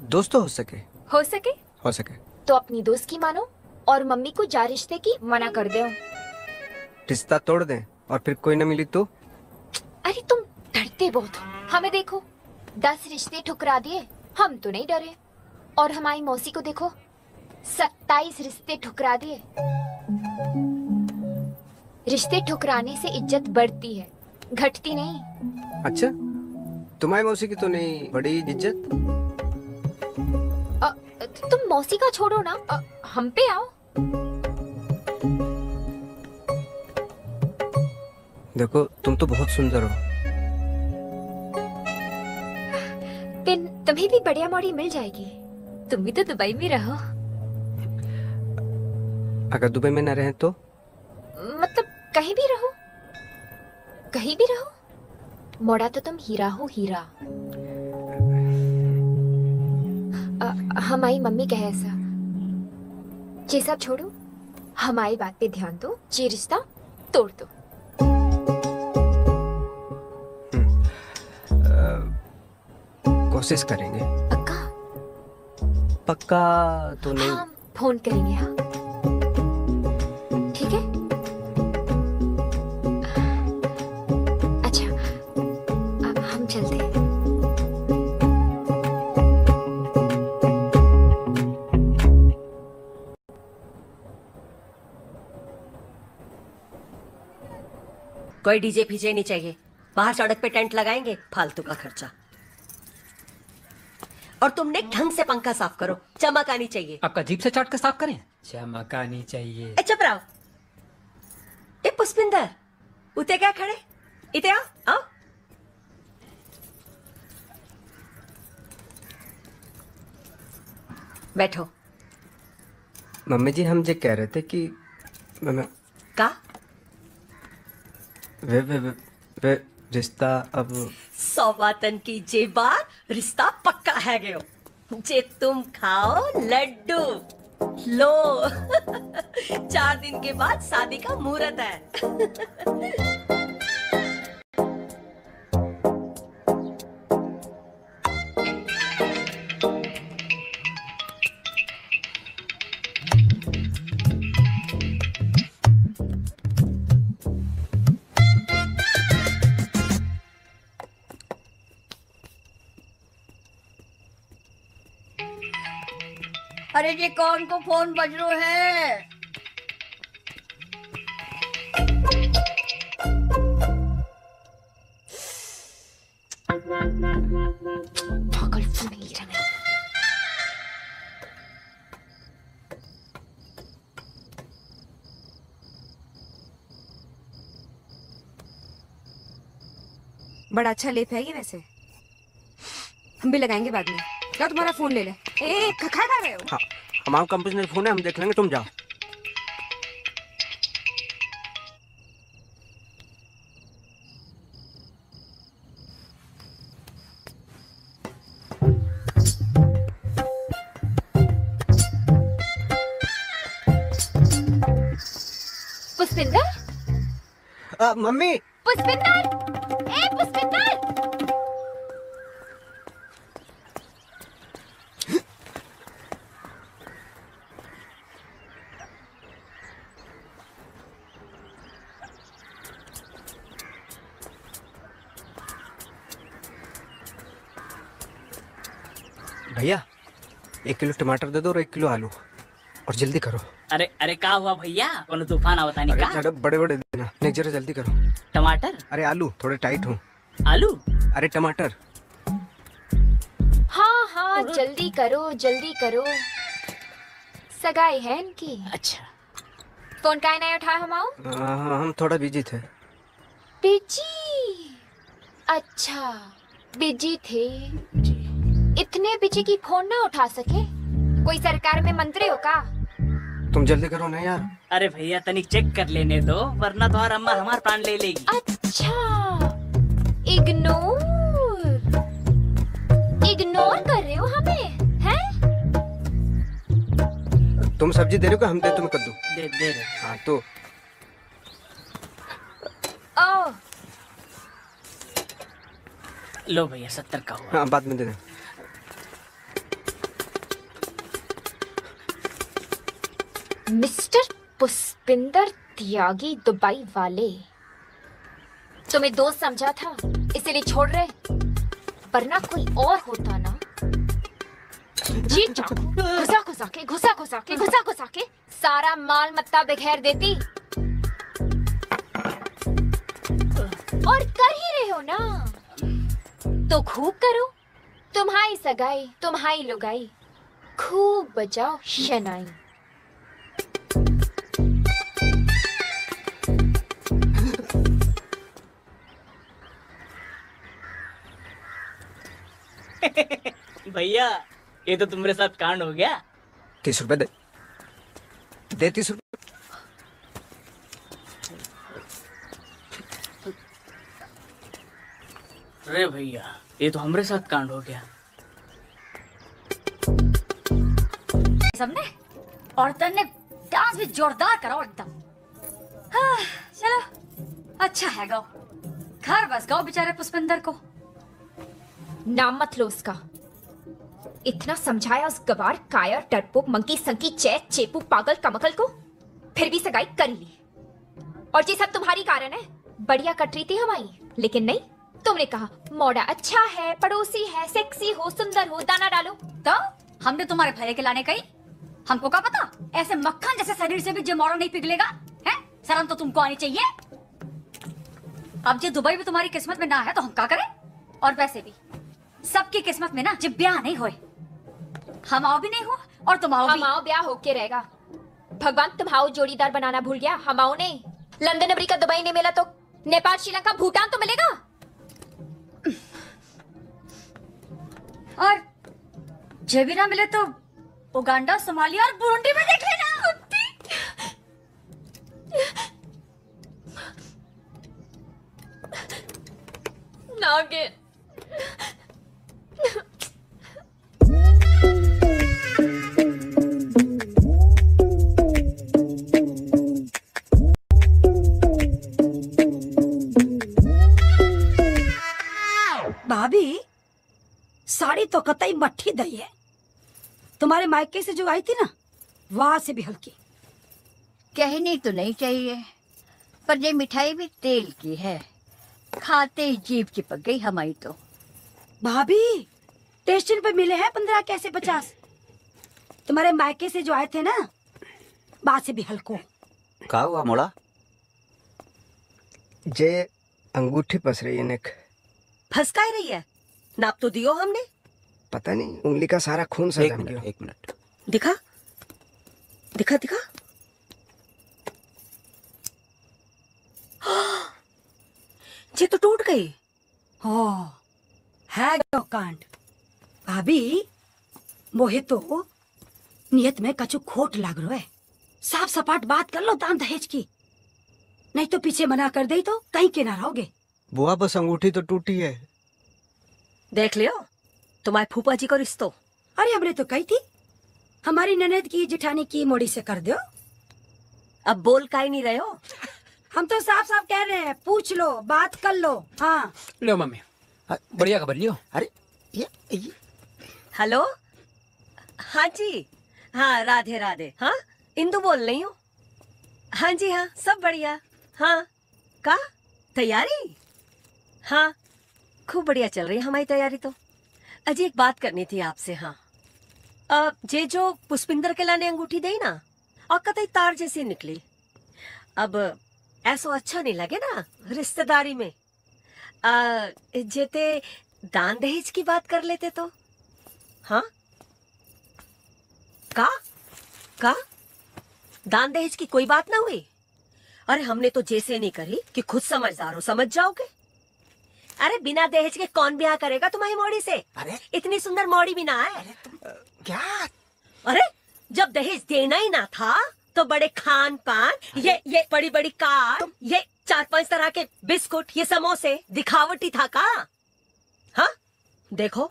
दोस्त तो हो सके, हो सके, हो सके तो अपनी दोस्त की मानो और मम्मी को जा रिश्ते की मना कर दो। रिश्ता तोड़ दें और फिर कोई ना मिली तो? अरे तुम डरते बहुत हो। हमें देखो, 10 रिश्ते ठुकरा दिए, हम तो नहीं डरे। और हमारी मौसी को देखो, 27 रिश्ते ठुकरा दिए। रिश्ते ठुकराने से इज्जत बढ़ती है, घटती नहीं। अच्छा, तुम्हारी मौसी की तो नहीं बड़ी इज्जत? तुम मौसी का छोड़ो ना, हम पे आओ। देखो, तुम तो बहुत सुंदर हो। पिन तुम्हें भी बढ़िया मौड़ी मिल जाएगी। तुम भी तो दुबई में रहो। अगर दुबई में न रहे तो? मतलब कहीं भी रहो, कहीं भी रहो। मोड़ा तो तुम हीरा हो, हीरा। हमारी मम्मी कहे ऐसा। ये सब छोड़ो, हमारी बात पे ध्यान दो। ये रिश्ता तोड़ दो। कोशिश करेंगे। पक्का तो नहीं। हम फोन करेंगे। हाँ ठीक है। अच्छा हम चलते हैं। कोई डीजे फीजे नहीं चाहिए। बाहर सड़क पे टेंट लगाएंगे, फालतू का खर्चा। और तुमने ढंग से पंखा साफ करो, चमक आनी चाहिए। आपका जीप से चाट के साफ करें? चमक आनी चाहिए। चुप रहो। ए पुष्पिंदर, उते क्या खड़े? इते आओ, आओ। बैठो। मम्मी जी हम ये कह रहे थे कि का वे रिश्ता अब सौवातन की जेबार रिश्ता पक्का है गयो। जे तुम खाओ लड्डू लो। 4 दिन के बाद शादी का मुहूर्त है। अरे ये कौन को फोन बज रो है? पागल फोन ही रहा। बड़ा अच्छा लेप है ये वैसे। हम भी लगाएंगे बाद में। लो तुम्हारा फोन ले ले। ए खा खा रहे हो? हाँ, हमारा कंपनी में फोन है, हम देख लेंगे, तुम जाओ। पुष्पिंदर? मम्मी। पुष्पिंदर, ए पुष्पिंदर। भैया 1 किलो टमाटर दे दो और 1 किलो आलू, और जल्दी करो। अरे अरे का हुआ भैया? कोनो तूफान आवता नहीं का? अरे बड़े बड़े देना, नहीं जरा जल्दी करो। टमाटर? अरे आलू थोड़े टाइट हो। आलू? अरे टमाटर। हाँ हाँ जल्दी करो, जल्दी करो। सगाई है इनकी। अच्छा। फोन काहे नहीं उठाया हमाओ? हम थोड़ा बिजी थे। बिजी? अच्छा बिजी थे। इतने बिजी की फोन ना उठा सके? कोई सरकार में मंत्री हो का? तुम जल्दी करो ना यार। अरे भैया तनिक चेक कर लेने दो, वरना तुम्हारा अम्मा हमारा प्राण ले लेगी। अच्छा इग्नोर कर रहे हो हमें, हैं? तुम सब्जी दे रहे हो, हम दे तुम्हें कद्दू? दे रहे। हाँ तो ओ लो भैया 70 का हुआ। हाँ बाद में दे दें। मिस्टर पुष्पिंदर त्यागी दुबई वाले, तुम्हें दोस्त समझा था इसीलिए छोड़ रहे, वरना कोई और होता ना। जी चाकू घुसा के सारा माल मत्ता बिखेर देती। और कर ही रहे हो ना, तो खूब करो। तुम्हारी सगाई, तुम्हारी लुगाई, खूब बजाओ शनाई। भैया ये तो तुम्हारे साथ कांड हो गया। 30 रुपए दे 30 रुपए। अरे भैया ये तो हमारे साथ कांड हो गया। सबने औरतन ने डांस भी जोरदार करा एकदम। हाँ, चलो अच्छा है गाओ, घर बस गाओ बेचारे पुष्पिंदर को। नाम मत लो उसका। इतना समझाया उस गवार कायर डरपोक मंकी संकी चैत चेपू पागल कमकल को, फिर भी सगाई कर ली। और ये सब तुम्हारी कारण है। बढ़िया कट रही थी हमारी, लेकिन नहीं, तुमने कहा मोड़ा अच्छा है, पड़ोसी है, सेक्सी हो, सुंदर हो, दाना डालो। तो हमने तुम्हारे भैया के लाने कही, हमको क्या पता ऐसे मक्खन जैसे शरीर से भी जो मोड़ा नहीं पिघलेगा है। शर्म तो तुमको आनी चाहिए। अब जो दुबई भी तुम्हारी किस्मत में ना है तो हम क्या करें। और वैसे भी सबकी किस्मत में ना जब ब्याह नहीं होए, हम आओ भी नहीं हो और तुम आओ भी। हम आओ ब्याह होके रहेगा। भगवान तुम्हारा जोड़ीदार बनाना भूल गया। हम आओ नहीं, लंदन अमेरिका दुबई नहीं मिला तो नेपाल श्रीलंका भूटान तो मिलेगा। और जे भी ना मिले तो उगांडा, सोमालिया और बुरुंडी में देख लेना। नागिन भाभी साड़ी तो कतई मट्ठी दई है। तुम्हारे मायके से जो आई थी ना, वहां से भी हल्की। कहनी तो नहीं चाहिए, पर ये मिठाई भी तेल की है, खाते ही जीभ चिपक गई हमारी तो। भाभी स्टेशन पे मिले हैं 15 कैसे 50। तुम्हारे मायके से जो आए थे ना, वहां से भी हल्को। का हुआ मोड़ा? जे अंगूठी पस रही है नेक। फंसका ही रही है। नाप तो दियो हमने। पता नहीं, उंगली का सारा खून सा जम गया। 1 मिनट दिखा दिखा दिखा। ये तो टूट गई। हो है गो कांड। भाभी मोहे तो नियत में कछु खोट लाग रो है। साफ सपाट बात कर लो दान दहेज की, नहीं तो पीछे मना कर दे तो कहीं के ना रहोगे। बुआ बस अंगूठी तो टूटी है। देख लियो तुम्हारे फूफा जी को रिश्तो। अरे हमने तो कही थी हमारी ननद की जेठानी की मोड़ी से कर दो। अब बोल का ही नहीं रहे हो। हम तो साफ साफ कह रहे हैं, पूछ लो, बात कर लो। हाँ लो मम्मी, बढ़िया खबर लियो। अरे हेलो, हाँ जी, हाँ राधे राधे। हाँ इंदु बोल रही हूँ। हाँ जी हाँ, सब बढ़िया। हाँ का तैयारी? हाँ खूब बढ़िया चल रही है हमारी तैयारी तो। अजी एक बात करनी थी आपसे। हाँ जे जो पुष्पिंदर के लाने अंगूठी दी ना, और कतई तार जैसी निकली। अब ऐसा अच्छा नहीं लगे ना रिश्तेदारी में। जेते दान दहेज की बात कर लेते तो। हाँ का दान दहेज की कोई बात ना हुई? अरे हमने तो जैसे नहीं करी कि खुद समझदार हो, समझ जाओगे। अरे बिना दहेज के कौन ब्याह करेगा तुम्हारी मौड़ी से? अरे इतनी सुंदर मौड़ी भी ना है। क्या? अरे जब दहेज देना ही ना था तो बड़े खान पान, ये बड़ी बड़ी कार, ये 4-5 तरह के बिस्कुट, ये समोसे दिखावटी था का? हाँ देखो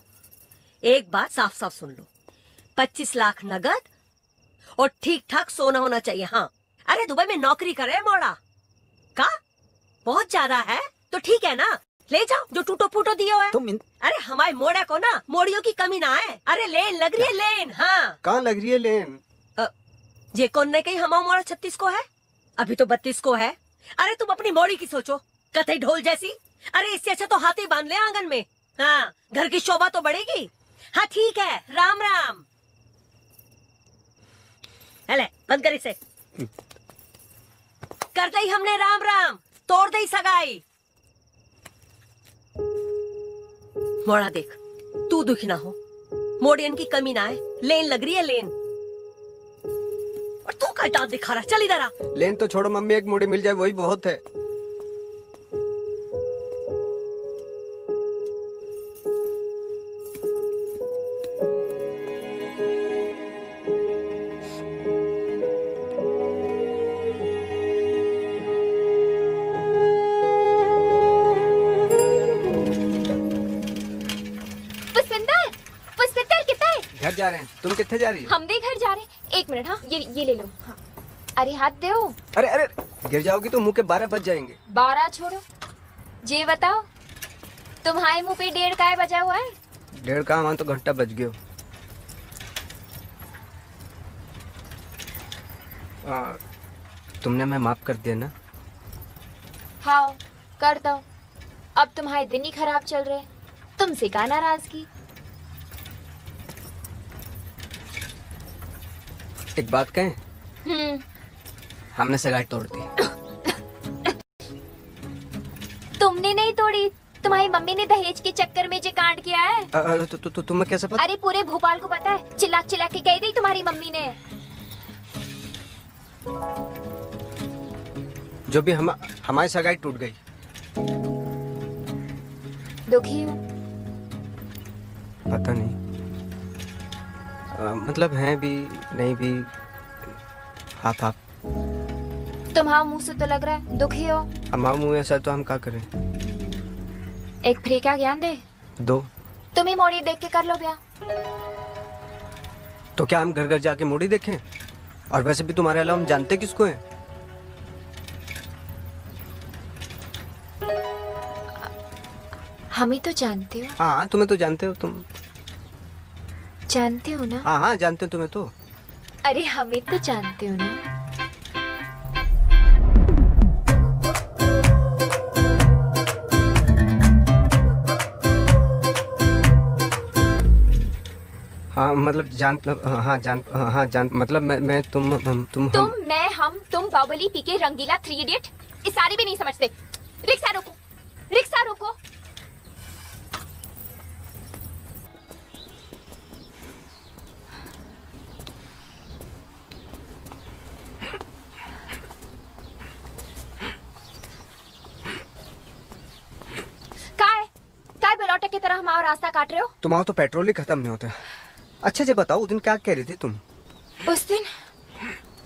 एक बात साफ साफ सुन लो, 25 लाख नगद और ठीक ठाक सोना होना चाहिए। हाँ अरे दुबई में नौकरी करे मोड़ा का, बहुत ज्यादा है तो ठीक है ना, ले जाओ जो टूटो फूटो दियो है। अरे हमारे मोड़ा को ना मोड़ियों की कमी ना है। अरे लेन लग रही है लेन। हाँ कहाँ लग रही है लेन? ये कौन ने कही हमारा मोड़ा 36 को है, अभी तो 32 को है। अरे तुम अपनी मोड़ी की सोचो, कतई ढोल जैसी। अरे इससे अच्छा तो हाथी बांध ले आंगन में। हाँ घर की शोभा तो बढ़ेगी। हाँ ठीक है, राम राम। हेले बंद कर इसे। कर दई हमने राम राम, तोड़ दई सगाई। मोड़ा देख तू दुखी ना हो, मोड़ियन की कमी ना है, लेन लग रही है लेन। और तू का डांट दिखा रहा, चल इधर आ। लेन तो छोड़ो मम्मी, एक मोड़ी मिल जाए वही बहुत है। जा रहे हैं। तुम कितने जा रही हो? हम भी घर जा रहे हैं। 1 मिनट। हाँ ये ले लो। हाँ। अरे हाथ दो। अरे अरे गिर जाओगी तो मुंह के 12 बज जाएंगे। 12 छोड़ो, ये बताओ तुम्हारे मुंह पे 1:30 का बजा हुआ है? 1:30 का मान तो घंटा बज गयो। तुमने मैं माफ कर दिया ना? हाँ कर दो। अब तुम्हारे दिन ही खराब चल रहे, तुमसे का नाराजगी। एक बात कहें? हमने सगाई तोड़ दी। तुमने नहीं तोड़ी, तुम्हारी मम्मी ने दहेज के चक्कर में जो कांड किया है। तुम्हें कैसे पता? अरे पूरे भोपाल को पता है, चिल्ला चिल्ला के कह दी तुम्हारी मम्मी ने। जो भी हमारी सगाई टूट गई। दुखी हो? पता नहीं, मतलब है भी नहीं भी, आप तुम्हारा मुंह से तो लग रहा है दुखी हो। हमारा मुंह ऐसा तो हम क्या करें? एक फ्री का ज्ञान दे। 2 तुम ही मोड़ी देख के कर लो ब्याह। तो क्या हम घर घर जाके मोड़ी देखें? और वैसे भी तुम्हारे अलावा हम जानते किसको हैं? हम ही तो जानते हो। हाँ तुम्हें तो जानते हो। तुम जानते हो ना? हाँ हाँ जानते हो तुम्हें तो। अरे हमें तो जानते हो ना। हाँ मतलब जान मतलब मैं तुम मैं हम तुम बाहुबली पीके रंगीला 3 इडियट, इस सारी भी नहीं समझते। रिक्शा रोको, रिक्शा रोको। काय बेलौटे की तरह हमारा रास्ता काट रहे हो? तुम्हारा तो पेट्रोल ही खत्म नहीं होता। अच्छा जी बताओ, उस दिन क्या कह रही थी तुम? उस दिन?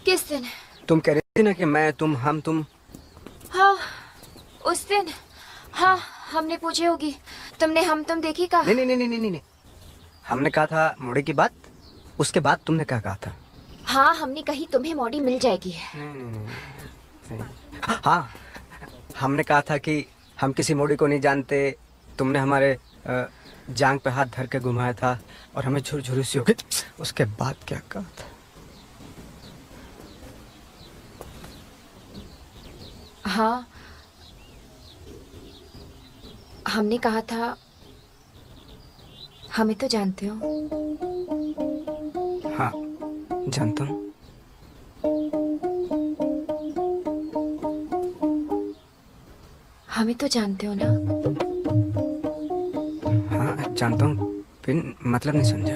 किस दिन? तुम कह रही थी ना कि मैं तुम। हाँ उस दिन। हाँ हमने पूछी होगी, तुमने हम तुम देखी का? नहीं, हमने कहा था मोड़ी की बात, उसके बाद तुमने क्या कहा था? हाँ हमने कही तुम्हें मोड़ी मिल जाएगी। नहीं। हाँ हमने कहा था कि हम किसी मोड़ी को नहीं जानते। तुमने हमारे जांग पे हाथ धर के घुमाया था और हमें झुरझुरी सी हो गई। उसके बाद क्या कहा था? हाँ हमने कहा था हमें तो जानते हो। हाँ जानता हूँ। हमें तो जानते हो ना? हाँ जानता हूँ, फिर मतलब नहीं समझा।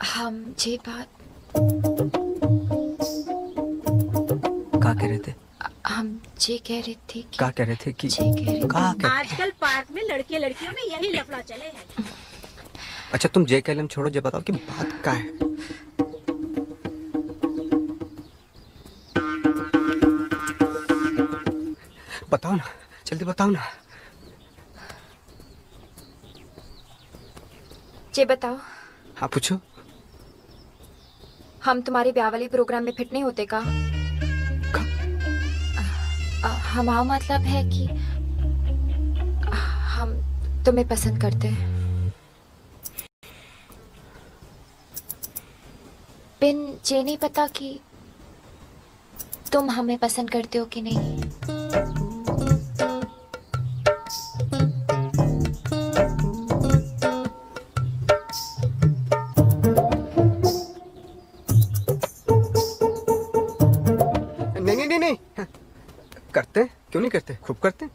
हम ये बात क्या कह रहे थे? हम ये कह रहे थे कि क्या कह रहे थे कि आजकल पार्क में लड़के लड़कियों में यही लफड़ा चले हैं। अच्छा तुम जे कलम छोड़ो, जे बताओ कि बात क्या है? बताओ ना, जल्दी बताओ ना। ये बताओ। हाँ पूछो। हम तुम्हारे ब्याह वाले प्रोग्राम में फिट नहीं होते का? हमारा मतलब है कि हम तुम्हें पसंद करते हैं। बिन ये नहीं पता कि तुम हमें पसंद करते हो कि नहीं। नहीं करते, क्यों नहीं करते, खूब करते।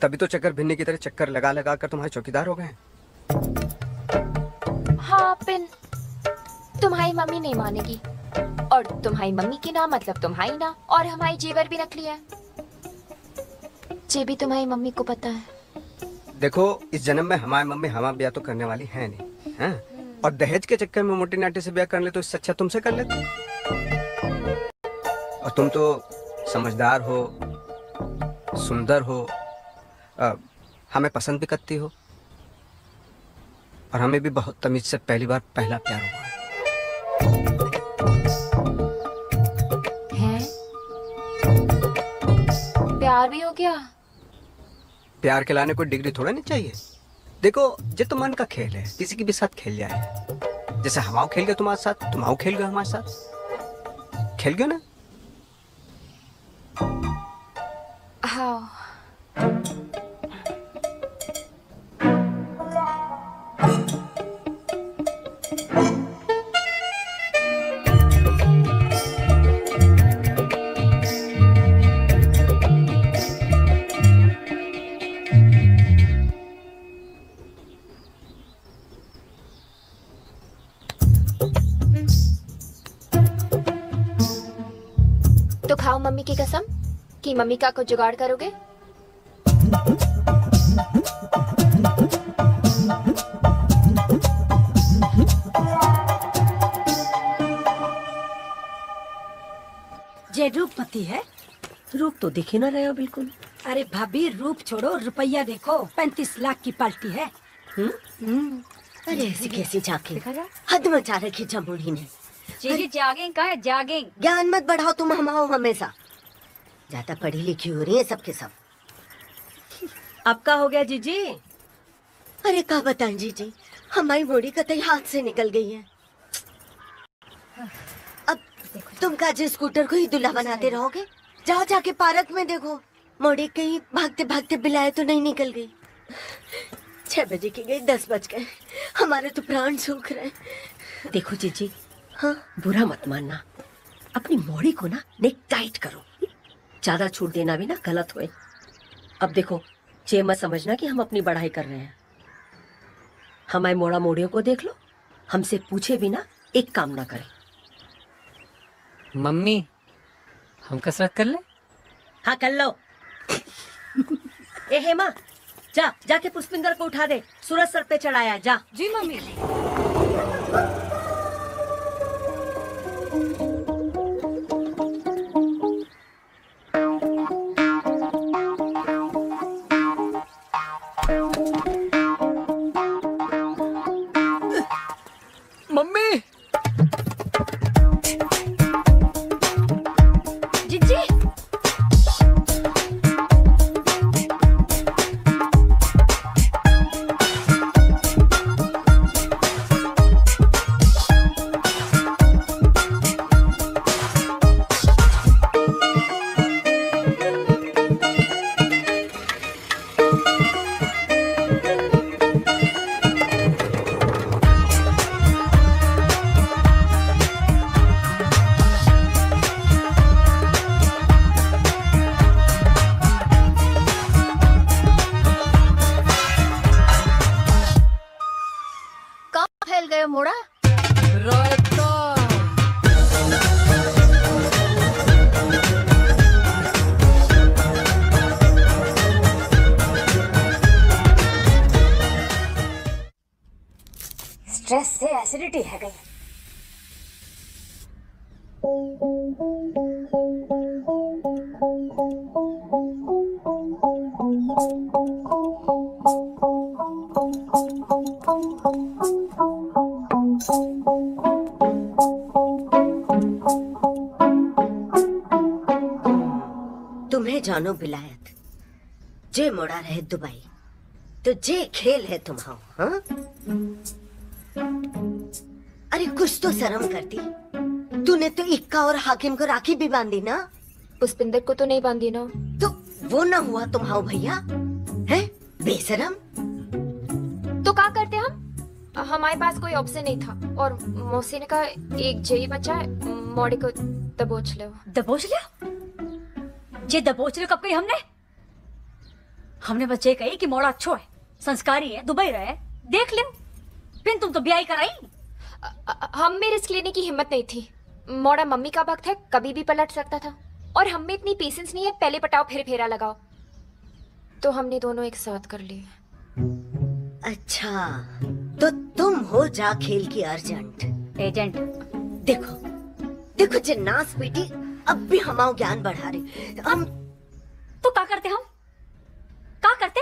तभी तो चक्कर भिन्नी की तरह चक्कर लगा लगा कर तुम्हारे चौकीदार हो गए। हाँ पिन, तुम्हारी मम्मी नहीं मानेगी, और तुम्हारी मम्मी की ना मतलब तुम्हारी ना, और हमारी जेवर भी नकली है। ये भी तुम्हारी मम्मी को पता है। देखो इस जन्म में हमारी मम्मी हमारा ब्याह तो करने वाली है नहीं, हैं? और दहेज के चक्कर में मोटी नाटी से ब्याह कर ले तो इससे अच्छा तुमसे कर लेते। और तुम तो समझदार हो, सुंदर हो, हमें पसंद भी करती हो और हमें भी बहुत तमीज से पहली बार पहला प्यार हुआ है। प्यार भी हो गया? प्यार के लाने कोई डिग्री थोड़ा नहीं चाहिए। देखो ये तो मन का खेल है, किसी के भी साथ खेल जाए। जैसे हम खेल गए तुम्हारे साथ, तुम खेल गए हमारे साथ, खेल गए ना? हाँ। तो खाओ मम्मी की कसम कि मम्मी का कुछ जुगाड़ करोगे। जे रूपमती है। रूप तो दिख ही ना रहे हो बिल्कुल। अरे भाभी रूप छोड़ो, रुपया देखो, 35 लाख की पार्टी है। अरे ऐसी कैसी जाके हद मचा रखी जमुनी ने। जी जागिंग का है, जागिंग। ज्ञान मत बढ़ाओ तुम, हमाओ हमेशा। ज्यादा पढ़ी लिखी हो रही है सबके सब। अब का हो गया जीजी? अरे क्या बताएं जीजी, हमारी मोड़ी कतई हाथ से निकल गई है। अब तुम काजे स्कूटर को ही दूल्हा बनाते रहोगे? जाओ जाके पार्क में देखो, मोड़ी कहीं भागते भागते बिलाए तो नहीं निकल गई। 6 बजे की गई, 10 बज गए, हमारे तो प्राण सूख रहे। देखो जीजी, हाँ बुरा मत मानना, अपनी मोड़ी को ना नेक टाइट करो, ज्यादा छूट देना भी ना गलत होए। अब देखो, ये मत समझना कि हम अपनी बढ़ाई कर रहे हैं। हमारे मोड़ा मोड़ियों को देख लो, हमसे पूछे बिना एक काम ना करें। मम्मी हम कसरत कर ले? हाँ कर लो। ए हेमा, जाके पुष्पिंदर को उठा दे, सूरज सर पे चढ़ाया। जा। जी मम्मी। मम्मी जीजी फैल गए मोड़ा। स्ट्रेस से एसिडिटी है गई। तुम्हें जानो बिलायत, जे मोड़ा रहे दुबई, तो जे खेल है तुम्हारा। हाँ? अरे कुछ तो शर्म करती। तूने तो इक्का और हाकिम को राखी भी बांधी ना। पुष्पिंदर को तो नहीं बांधी ना। तो वो ना हुआ तुम्हारा भैया है बेशरम। तो क्या करते हम? हमारे पास कोई ऑप्शन नहीं था और मौसी ने कहा एक जेई बचा है, मोड़ी को दबोच लो। दबोच लिया? जे दबोच लियो कब कही हमने बच्चे कही कि मोड़ा अच्छो है, संस्कारी है, दुबई रहे, देख लियो। फिर तुम तो ब्याह कराई। हम में रिस्क लेने की हिम्मत नहीं थी। मोड़ा मम्मी का वक्त है, कभी भी पलट सकता था और हम में इतनी पेशेंस नहीं है, पहले पटाओ फिर फेरा लगाओ। तो हमने दोनों एक साथ कर लिए। अच्छा, तो तुम हो जा खेल की अर्जेंट एजेंट। देखो देखो जिन्नास बेटी अब भी हमारा ज्ञान बढ़ा रहे हम। तो क्या करते हम? क्या करते?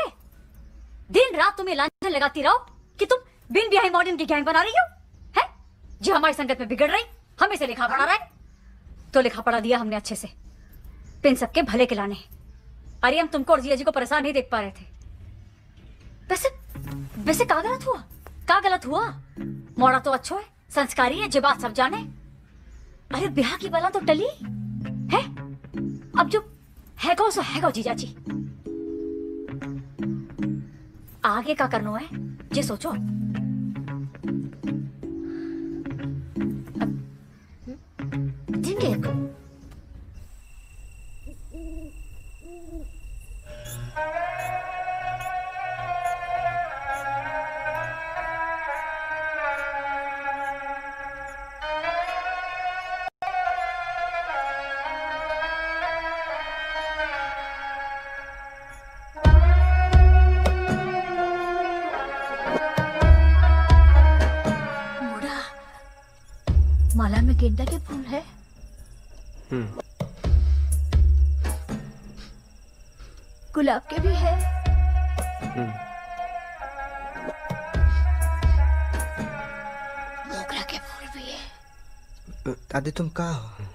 रात तुम्हें लांछन लगाती रहो कि तुम बिन ब्याही मॉडर्न की गैंग बना रही हो, है? जो हमारी संगत में बिगड़ रही, हमें से लिखा पढ़ा रहा है। तो लिखा पढ़ा दिया हमने अच्छे से, पिन सबके भले के लाने। अरे हम तुमको और जिया जी को परेशान नहीं देख पा रहे थे। वैसे वैसे क्या गलत हुआ? क्या गलत हुआ? मोड़ा तो अच्छो है, संस्कारी है, जे बात सब जाने। अरे ब्याह की बला तो टली है, अब जो हैगो सो हैगो जीजा जी। आगे क्या करना है जे सोचो। जिंदगी माला में गेंदा के फूल है। गुलाब के भी है। मोगरा के फूल भी है। दादी तुम कहाँ हो?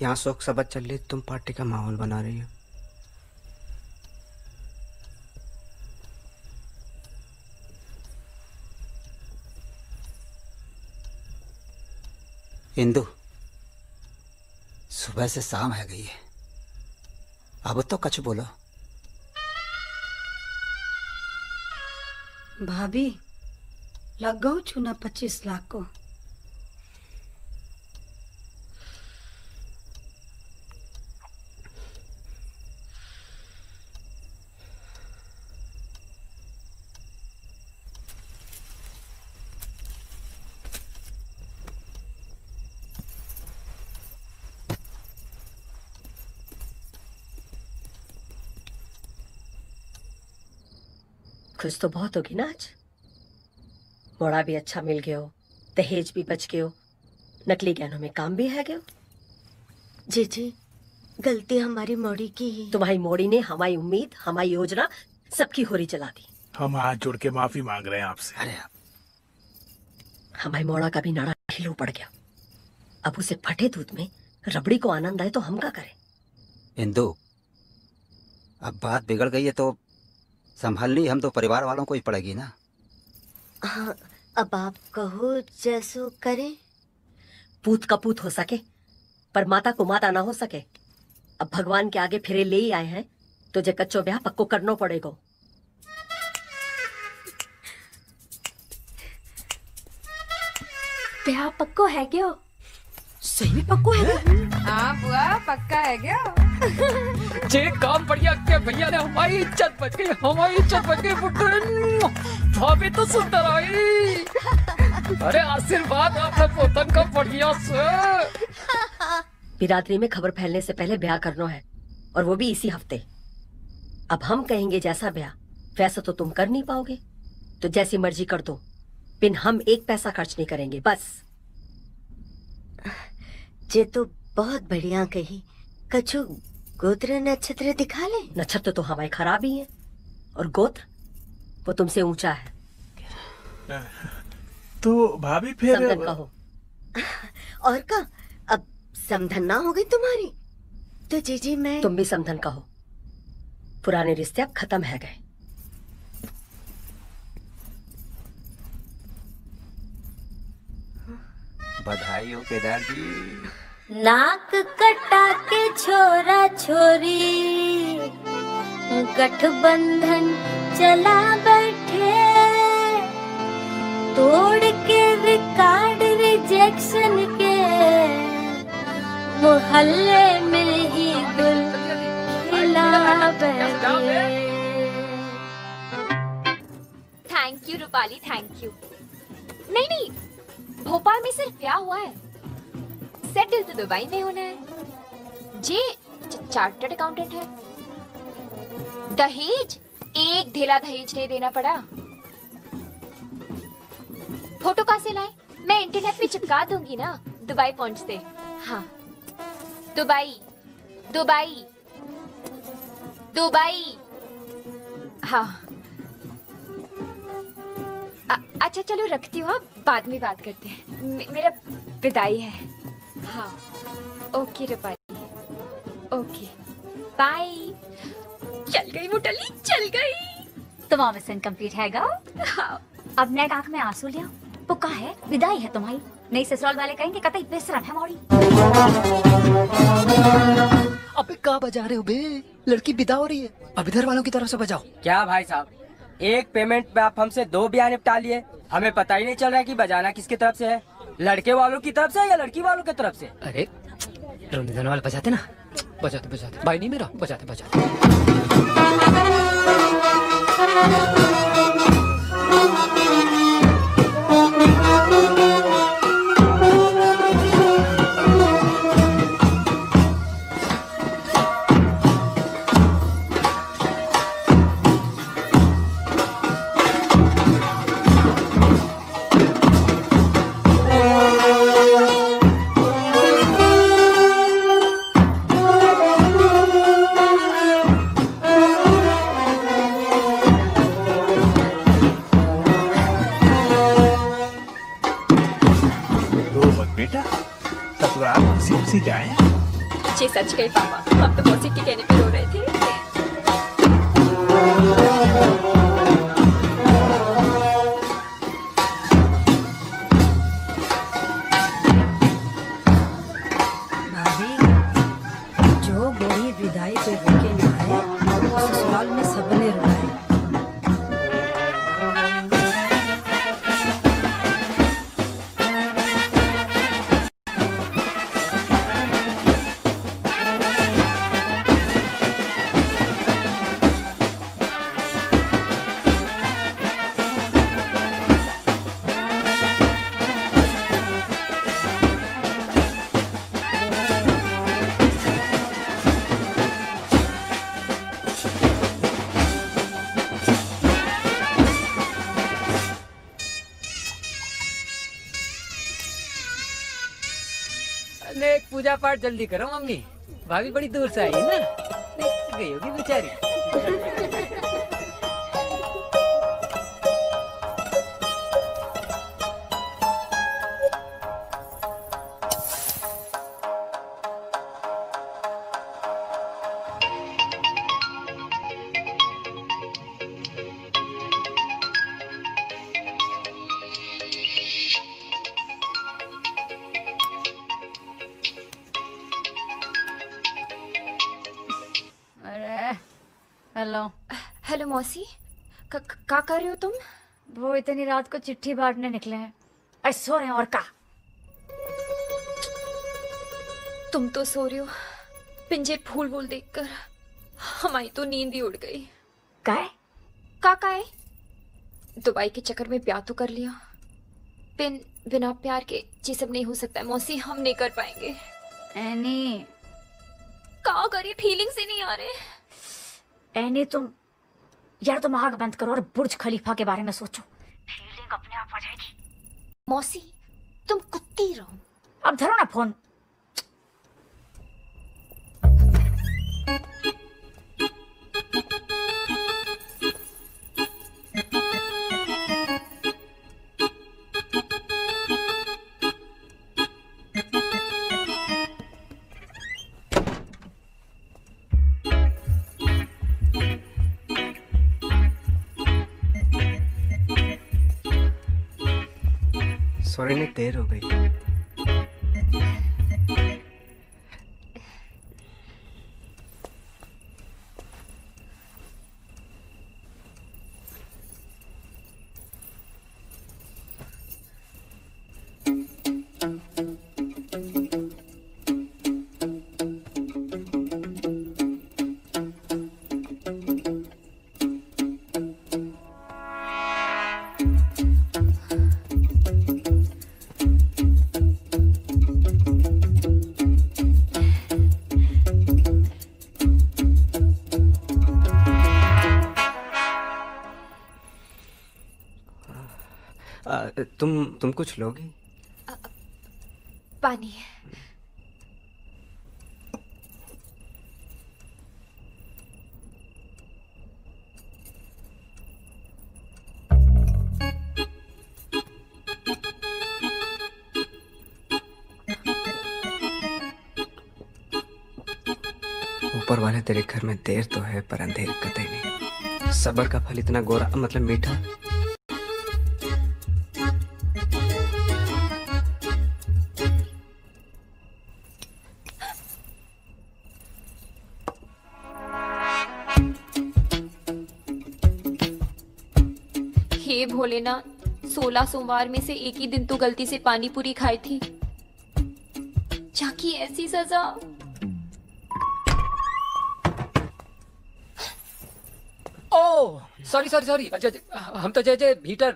यहाँ शोक सभा चल रही, तुम पार्टी का माहौल बना रही हो। इंदु, सुबह से शाम है गई है, अब तो कछ बोलो। भाभी लग गऊ चुना 25 लाख को। खुश तो बहुत होगी ना आज। मोड़ा भी अच्छा मिल गयो, दहेज भी बच गयो, नकली गहनों में काम भी है गयो। जी गलती हमारी मोड़ी की ही। तुम्हारी मोड़ी ने हमारी उम्मीद, हमारी योजना सबकी होरी चला दी। हम हाथ जोड़ के माफी मांग रहे हैं आपसे। अरे हमारी मोड़ा का भी नाड़ा ढीलो पड़ गया। अब उसे फटे दूध में रबड़ी को आनंद आए तो हम क्या करें? इंदु, अब बात बिगड़ गई है तो संभालनी हम तो परिवार वालों को ही पड़ेगी ना। हाँ, अब आप कहो जैसो करें। पूत का पूत हो सके पर माता को माता ना हो सके। अब भगवान के आगे फिरे ले ही आए हैं तो जे कच्चो ब्याह पक्को करना पड़ेगा। ब्याह पक्को है क्यों? सही में पक्को है? हाँ बुआ पक्का है क्या? जे काम बढ़िया के भैया ने हमारी इज्जत बच गई, हमारी इज्जत बच गई। पुत्र भाभी तो सुंदर आई। अरे आशीर्वाद आपने पोतन का बढ़िया से। बिरादरी में खबर फैलने से पहले ब्याह करना है और वो भी इसी हफ्ते। अब हम कहेंगे जैसा ब्याह वैसा तो तुम कर नहीं पाओगे, तो जैसी मर्जी कर दो, बिन हम एक पैसा खर्च नहीं करेंगे बस। जे तो बहुत बढ़िया कही। कछु गोत्र नक्षत्र दिखा ले। नक्षत्र तो हमारे खराब ही है और गोत्र वो तुमसे ऊंचा है। तो भाभी फिर समधन कहो। और का अब समधन ना हो गई तुम्हारी तो जीजी मैं। तुम भी समधन कहो। पुराने रिश्ते अब खत्म है गए। बधाई हो केदार जी। नाक कटा के छोरा छोरी गठबंधन चला बैठे, तोड़ के रिकॉर्ड रिजेक्शन के मोहल्ले में ही गुल खिला बैठे। Thank you Rupali, thank you. नहीं भोपाल में सिर्फ ब्याह हुआ है, सेटल तो दुबई में होना है। जी चार्टर्ड अकाउंटेंट है। दहेज एक ढेला दहेज नहीं देना पड़ा। फोटो कहाँ से लाए? मैं इंटरनेट पे चिपका दूंगी ना दुबई पहुंचते। हाँ दुबई दुबई दुबई। हाँ अच्छा चलो रखती हूँ, बाद में बात करते हैं। मेरा विदाई है। हाँ ओके रूपाली, ओके बाय। चल गई वो टली, चल गई। तुम्हारा मिशन कंप्लीट है गा? हाँ। अब नेक आंख में आंसू लिया, पुका है, विदाई है तुम्हारी। नहीं ससुराल वाले कहेंगे कतई बेशरम है मोड़ी। अबे कहाँ बजा रहे हो बे? लड़की विदा हो रही है, अब इधर वालों की तरफ से बजाओ। क्या भाई साहब, एक पेमेंट पे आप हमसे 2 ब्याह निपटा लिए, हमें पता ही नहीं चल रहा है कि बजाना किसकी तरफ से है, लड़के वालों की तरफ से या लड़की वालों की तरफ से। अरे रोने वाले बजाते ना, बजाते भाई नहीं मेरा, बजाते। जी सच कही पापा, हम तो मौसी के कहने पे रो रहे थे। भाभी, जो गोरी विदाई पे रोके ना है, ससुराल में सबने रुलाए। पूजा पाठ जल्दी करो मम्मी, भाभी बड़ी दूर से आई है ना, देख गई होगी बेचारी। हेलो। हेलो मौसी, क्या कर रहे हो तुम? वो इतनी रात को चिट्ठी बांटने निकले हैं। अरे सो रहे हैं और का। तुम तो सो रहे हो, पिंजे फूल वूल देखकर हमारी तो नींद ही उड़ गई। का है? दुबई के चक्कर में ब्याह तो कर लिया, बिना प्यार के ये सब नहीं हो सकता है मौसी, हम नहीं कर पाएंगे। एनी क्या करिए, फीलिंग्स ही नहीं आ रहे। एनी तुम आग बंद करो और बुर्ज खलीफा के बारे में सोचो, फीलिंग अपने आप आ जाएगी। मौसी तुम कुत्ती रहो। अब धरो ना फोन। सॉरी नहीं, देर हो गई। तुम कुछ लोगी? पानी। ऊपर वाले तेरे घर में देर तो है पर अंधेर कतई नहीं। सबर का फल इतना गोरा मतलब मीठा। हे भोलेनाथ, 16 सोमवार में से एक ही दिन तो गलती से पानी पूरी खाई थी, जाकी ऐसी सजा। ओह सॉरी सॉरी सॉरी, हम तो जय भीतर।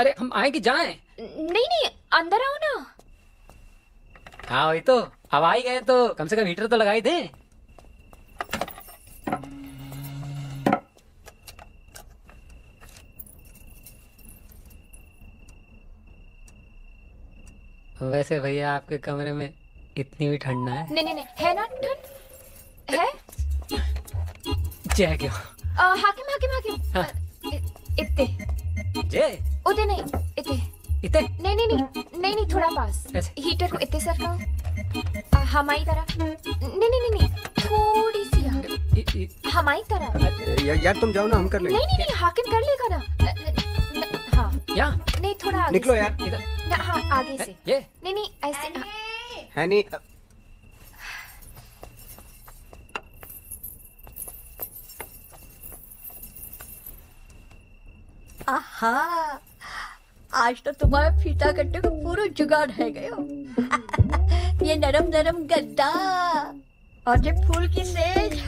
अरे हम आए कि जाएं? नहीं नहीं, अंदर आओ ना। हाँ वही तो, अब आ ही गए तो कम से कम हीटर तो लगा ही दें। वैसे भैया आपके कमरे में इतनी भी ठंड ना है? नहीं नहीं नहीं, है ना ठंड है। जय क्यों? हाकिम हाकिम हाकिम, हाँ। इत्ते जय उते नहीं, इत्ते इत्ते नहीं नहीं नहीं नहीं नहीं, थोड़ा पास। हीटर को इत्ते सरकाओ, हमारी तरफ। नहीं नहीं नहीं, थोड़ी सी हमारी तरफ। यार तुम जाओ ना, हम कर लेंगे। नहीं नहीं नहीं, हाकिम कर लेगा ना। हाँ नहीं, थोड़ा आगे निकलो से। यार। हाँ आगे से। ये नहीं नहीं, ऐसे है नहीं। आहा, आज तो तुम्हारा फीता कट्टे को पूरा जुगाड़ है गयो। ये नरम नरम गद्दा और ये फूल की सेज।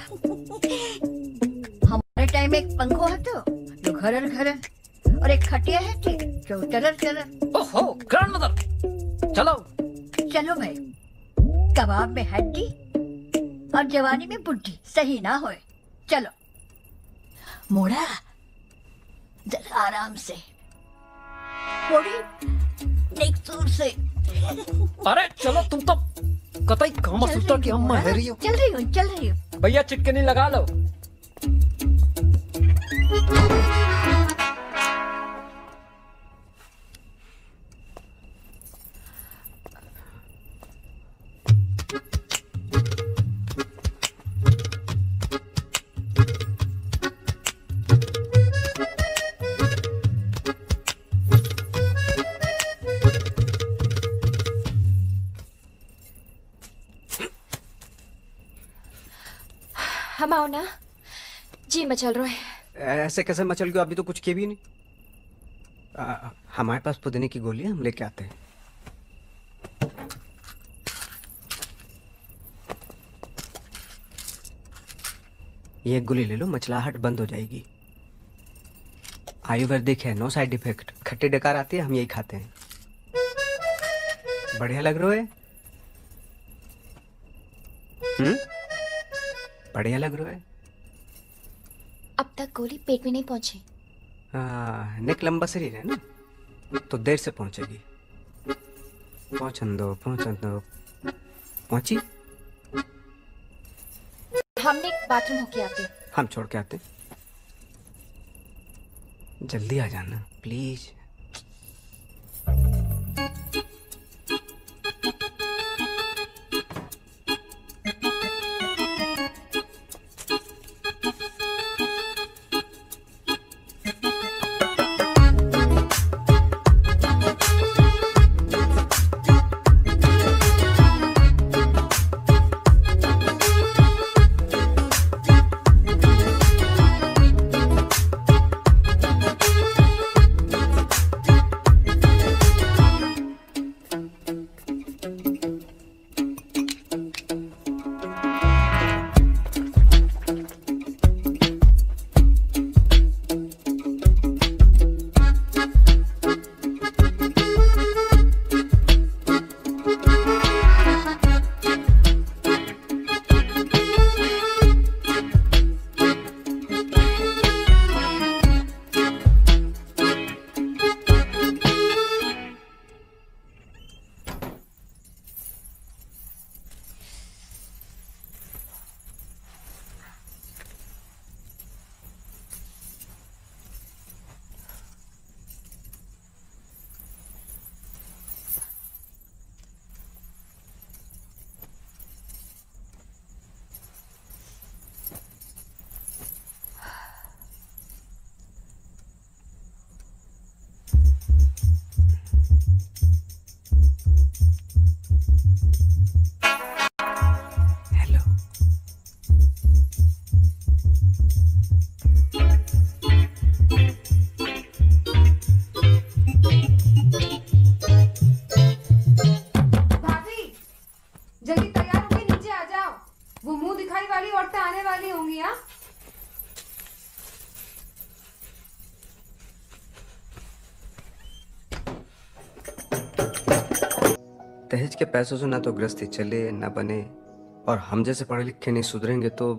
हमारे टाइम में एक पंखो है तो जो घरर घरर, और एक खटिया है थी जो टरर टरर। ओहो ग्रैंडमदर, चलो चलो भाई, कबाब में हड्डी और जवानी में बुड्ढी सही ना होए। चलो मोड़ा, जरा आराम से मोड़ी, नेक सूर से। अरे चलो, तुम तो कतई काम सूत्र की अम्मा है रही हो। चल रही हूँ। भैया चिटकनी लगा लो। हम आओ ना जी, मचल रहा है। ऐसे कैसे मचल गया? अभी तो कुछ किए भी नहीं। हमारे पास पुदीने की गोली है, हम लेके आते हैं। ये एक गोली ले लो, मचलाहट बंद हो जाएगी। आयुर्वेदिक है, नो साइड इफेक्ट। खट्टी डकार आती है, हम यही खाते हैं। बढ़िया लग रहा है। बढ़िया लग रहा है। अब तक गोली पेट में नहीं पहुंची। नेक लंबा शरीर है ना, तो देर से पहुंचेगी। पहुंचन दो। पहुंची। हमने बाथरूम होके आते। हम छोड़ के आते। जल्दी आ जाना प्लीज। वो मुंह दिखाई वाली औरतें आने वाली होंगी। हाँ, दहेज के पैसों से ना तो गृहस्थी चले ना बने, और हम जैसे पढ़े लिखे नहीं सुधरेंगे तो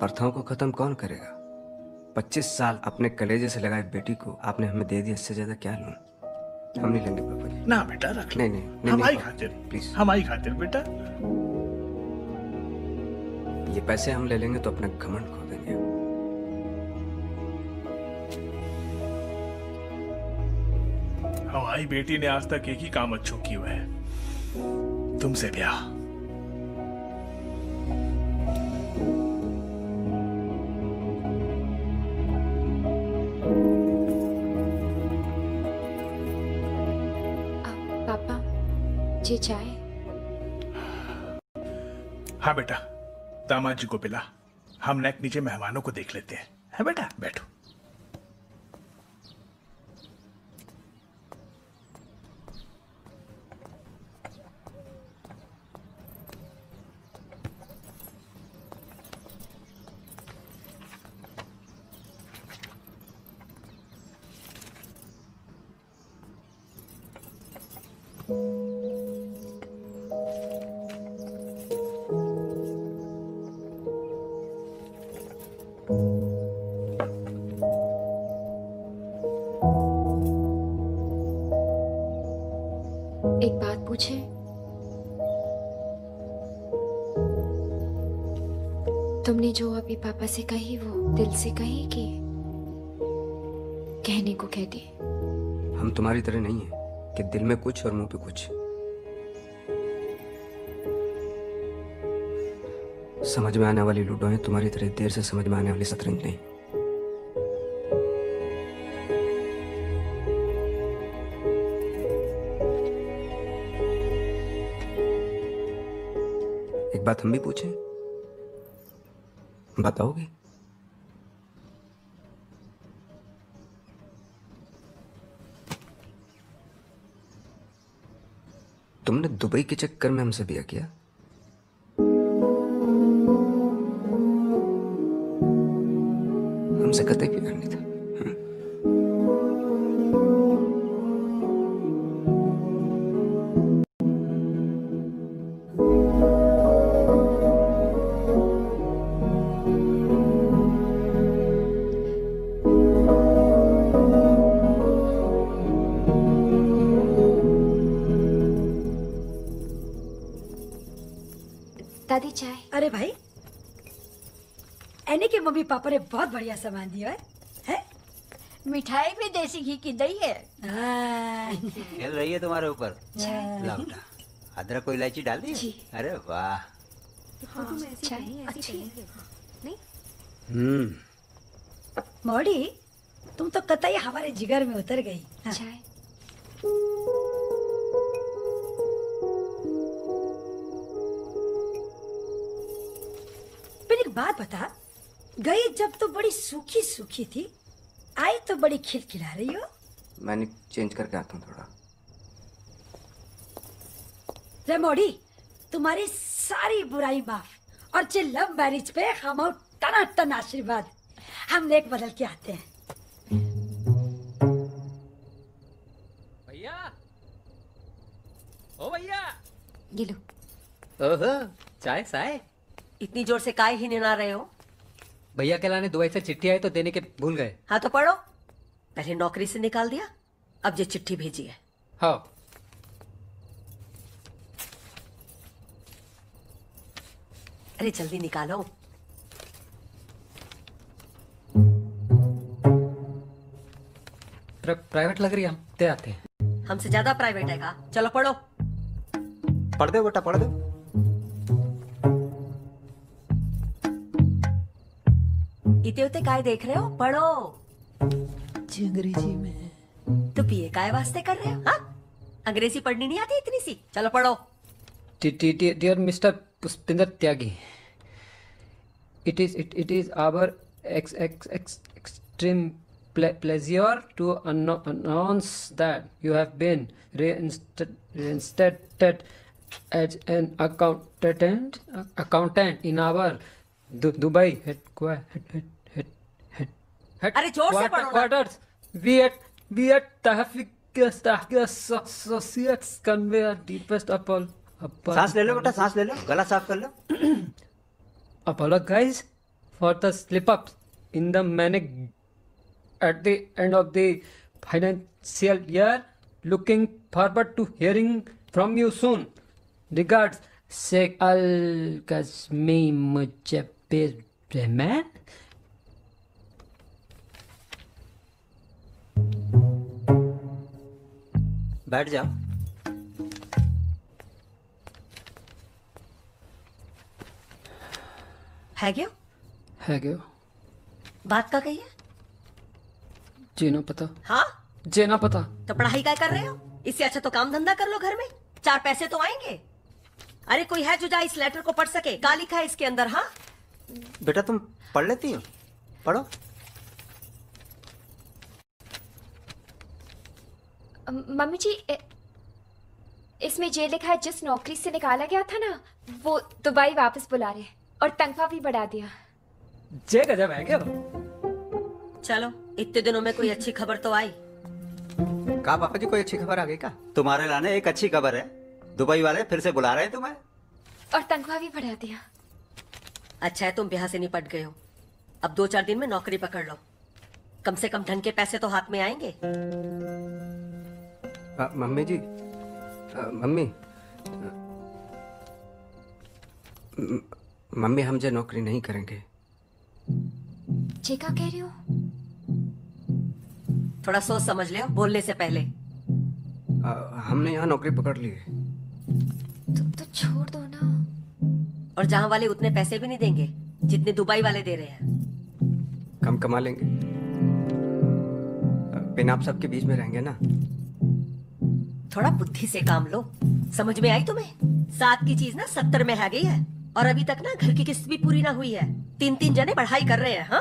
प्रथाओं को खत्म कौन करेगा? 25 साल अपने कलेजे से लगाए बेटी को आपने हमें दे दिया, इससे ज्यादा क्या लूं? हम नहीं लेंगे पापा जी। ना बेटा रख ले। नहीं हमारी पापा, खातिर प्लीज। हमारी खातिर बेटा। ये पैसे हम ले लेंगे तो अपना घमंड खो देंगे। हमारी बेटी ने आज तक एक ही काम अच्छो की हुआ है, तुमसे ब्याह। पापा जी चाय। हाँ बेटा, दामाद जी को पिला, हम नेक नीचे मेहमानों को देख लेते हैं। है बेटा, बैठो। एक बात पूछे? तुमने जो अभी पापा से कही वो दिल से कही कि कहने को कह दी? हम तुम्हारी तरह नहीं है कि दिल में कुछ और मुंह पे कुछ। समझ में आने वाली लूडो है, तुम्हारी तरह देर से समझ में आने वाली शतरंज नहीं। एक बात हम भी पूछें, बताओगे? तुमने दुबई के चक्कर में हमसे ब्याह किया? हमसे कतई प्यार नहीं था। दादी चाय। अरे भाई, एने के मम्मी पापा ने बहुत बढ़िया सामान दिया है? मिठाई भी देसी घी की दही है। खेल रही है तुम्हारे ऊपर। लाओ बेटा, अदरक को इलायची डाल दी? अरे वाह। चाय अच्छी नहीं? मौड़ी, तुम तो कतई हमारे जिगर में उतर गई। चाय। एक बात बता, गई जब तो बड़ी सूखी सूखी थी, आई तो बड़ी खिलखिला रही हो। मैंने चेंज करके आता हूँ थोड़ा। रे मोड़ी, तुम्हारी सारी बुराई माफ, और जे लव मैरिज पे हम टना टन आशीर्वाद। हम नेक बदल के आते हैं। भैया, ओ भैया, ये लो। ओहो, चाय साय। इतनी जोर से काहे ही निना रहे हो? भैया के लाने दुबई से चिट्ठी आई तो देने के भूल गए। हाँ तो पढ़ो। पहले नौकरी से निकाल दिया, अब ये चिट्ठी भेजी है। हाँ। अरे जल्दी निकालो। प्राइवेट लग रही है, हम दे आते हैं। हमसे ज्यादा प्राइवेट है का? चलो पढ़ो। पढ़ दो बेटा, पढ़ दो। इते उते काय देख रहे हो? पढ़ो। अंग्रेजी में। तो पीए काय वास्ते कर रहे हो? हाँ, अंग्रेजी पढ़नी नहीं आती इतनी सी? चलो पढ़ो। Dear mister Pushpinder Tyagi, it is our extreme pleasure to announce that you have been reinstated as an accountant in our Dubai अरे जोर से पढ़ो ना। quarters. We at Tahfiq Associates convey our deepest सांस ले लो बेटा, सांस ले लो, गला साफ कर लो। apologize for the slip-ups in the manic at the end of the financial year. Looking forward to hearing from you soon. Regards, Sheikh Al-Kazmi Mujabir Rahman. बैठ जाओ। है क्यों? है क्यों? बात का कही है? जीना पता। हाँ? जीना पता। तो पढ़ाई क्या कर रहे हो? इससे अच्छा तो काम धंधा कर लो घर में, 4 पैसे तो आएंगे। अरे कोई है जो जा इस लेटर को पढ़ सके? क्या लिखा है इसके अंदर? हाँ बेटा तुम पढ़ लेती हो, पढ़ो। मम्मी जी, इसमें ये लिखा है जिस नौकरी से निकाला गया था ना, वो दुबई वापस बुला रहे और तनख्वाह भी बढ़ा दिया। जे गजब है क्या? चलो, इतने दिनों में कोई अच्छी खबर तो आई। कहा पापा जी, कोई अच्छी खबर आ गई का? तुम्हारे लाने एक अच्छी खबर है, दुबई वाले फिर से बुला रहे हैं तुम्हें और तनख्वाह भी बढ़ा दिया। अच्छा है तुम ब्याह से निपट गए हो। अब 2-4 दिन में नौकरी पकड़ लो, कम से कम ढंग के पैसे तो हाथ में आएंगे। मम्मी जी, मम्मी मम्मी हम जो नौकरी नहीं करेंगे। जी क्या कह रही हो? थोड़ा सोच समझ ले बोलने से पहले। हमने यहाँ नौकरी पकड़ ली है। तो छोड़ दो ना। और जहाँ वाले उतने पैसे भी नहीं देंगे जितने दुबई वाले दे रहे हैं। कम कमा लेंगे, बिना आप सबके बीच में रहेंगे ना। थोड़ा बुद्धि से काम लो। समझ में आई तुम्हें? 7 की चीज ना 70 में है गई है। और अभी तक ना घर की किस्त भी पूरी ना हुई है। 3-3 जने पढ़ाई कर रहे हैं। हाँ,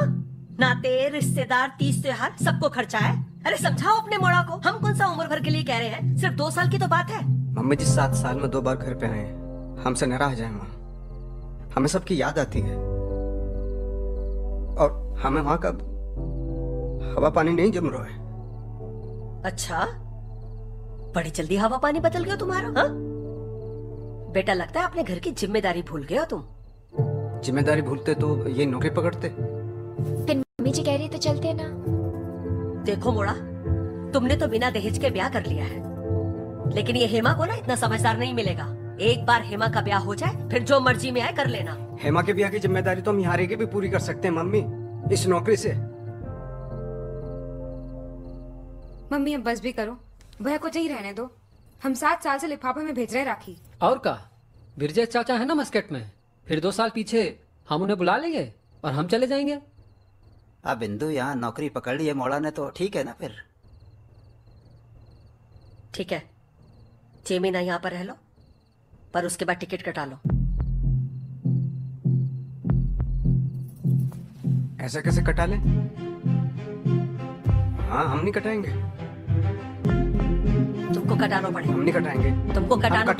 नाते रिश्तेदार 30 त्योहार सबको खर्चा है। अरे समझाओ अपने मोड़ा को। हम कौन सा उम्र भर के लिए कह रहे हैं, सिर्फ 2 साल की तो बात है। मम्मी जी 7 साल में 2 बार घर पे आए हैं, हमसे नाराज जाए वहाँ। हमें सबकी याद आती है और हमें वहाँ का हवा पानी नहीं जम रहा है। अच्छा, बड़ी जल्दी हवा पानी बदल गया तुम्हारा। हाँ बेटा, लगता है अपने घर की जिम्मेदारी भूल गए हो तुम। जिम्मेदारी भूलते तो ये नौकरी पकड़ते। फिर मम्मी जी कह रही तो चलते ना। देखो मोड़ा, तुमने तो बिना दहेज के ब्याह कर लिया है, लेकिन ये हेमा को ना इतना समझदार नहीं मिलेगा। एक बार हेमा का ब्याह हो जाए, फिर जो मर्जी में आए कर लेना। हेमा के ब्याह की जिम्मेदारी तो हम यहाँ रह के भी पूरी कर सकते हैं मम्मी, इस नौकरी से। मम्मी अब बस भी करो, भैया को यहीं रहने दो। हम 7 साल से लिफाफे में भेज रहे राखी। और का बिरजे चाचा है ना मस्कट में, फिर 2 साल पीछे हम उन्हें बुला लेंगे और हम चले जाएंगे। अब बिंदु यहाँ नौकरी पकड़ ली है मोड़ा ने, तो ठीक है ना फिर। ठीक है, 6 महीना यहाँ पर रह लो, पर उसके बाद टिकट कटा लो। ऐसा कैसे कटा ले? हाँ, हम नहीं कटाएंगे। तुमको कटाना पड़ेगा। हम नहीं कटाएंगे। तुमको कटाना।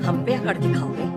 हम पे अकड़ दिखाओगे।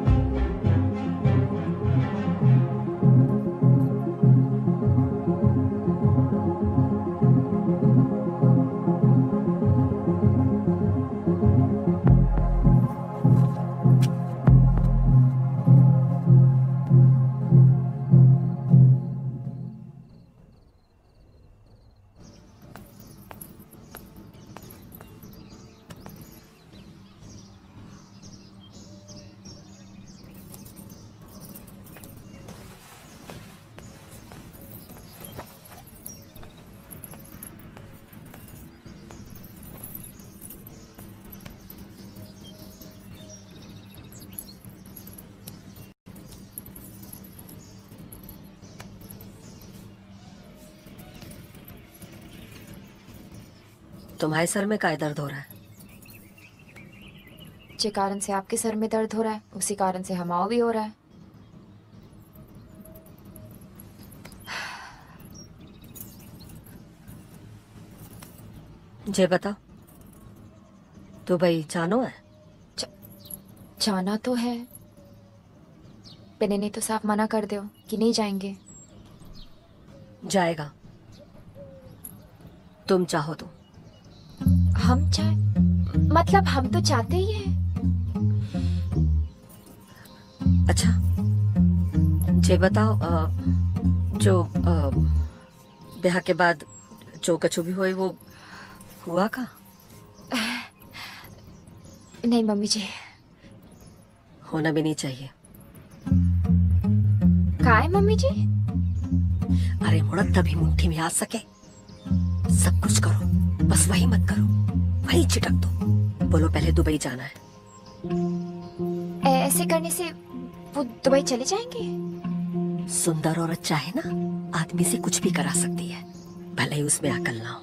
तुम्हारे सर में काय दर्द हो रहा है? जिस कारण से आपके सर में दर्द हो रहा है, उसी कारण से हमाओ भी हो रहा है। जे बताओ। दुबई जानो है? जाना तो है, ने तो साफ मना कर दो कि नहीं जाएंगे। जाएगा, तुम चाहो तो। हम चाहे मतलब हम तो चाहते ही हैं। अच्छा ये बताओ, जो ब्याह के बाद जो कछु भी हुए वो हुआ का? नहीं मम्मी जी, होना भी नहीं चाहिए। का है मम्मी जी? अरे मुड़ा तभी मुट्ठी में आ सके। सब कुछ करो, बस वही मत करो, वही चिटक दो। बोलो पहले दुबई जाना है। ऐसे करने से वो दुबई चले जाएंगे? सुंदर और अच्छा है ना, आदमी से कुछ भी करा सकती है, भले ही उसमें अकल ना हो।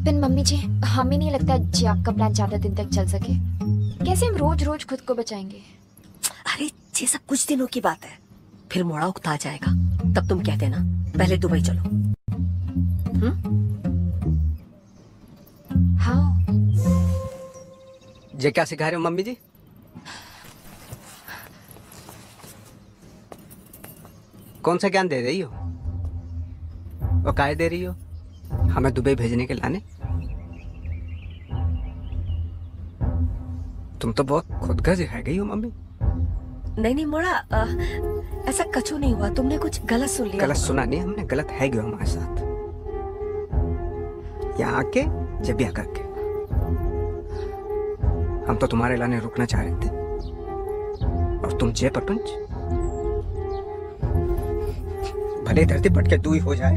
पिन मम्मी जी, हमें नहीं लगता जी आपका प्लान ज्यादा दिन तक चल सके। कैसे हम रोज रोज खुद को बचाएंगे? अरे ये सब कुछ दिनों की बात है, फिर मोड़ा उकता जाएगा। तब तुम कह देना पहले दुबई चलो। हाँ। ये क्या सिखा रहे हो मम्मी जी? कौन सा ज्ञान दे रही हो और काहे दे रही हो? हमें दुबई भेजने के लाने? तुम तो बहुत खुदगर्ज है गई हो मम्मी। नहीं नहीं मोड़ा, ऐसा कछु नहीं हुआ, तुमने कुछ गलत सुन लिया। गलत सुना नहीं हमने, गलत है क्यों हमारे साथ यहाँ आके जब ब्याह करके। हम तो तुम्हारे लाने रुकना चाह रहे थे और तुम जय प्रपंच। भले धरती पट के दूई हो जाए,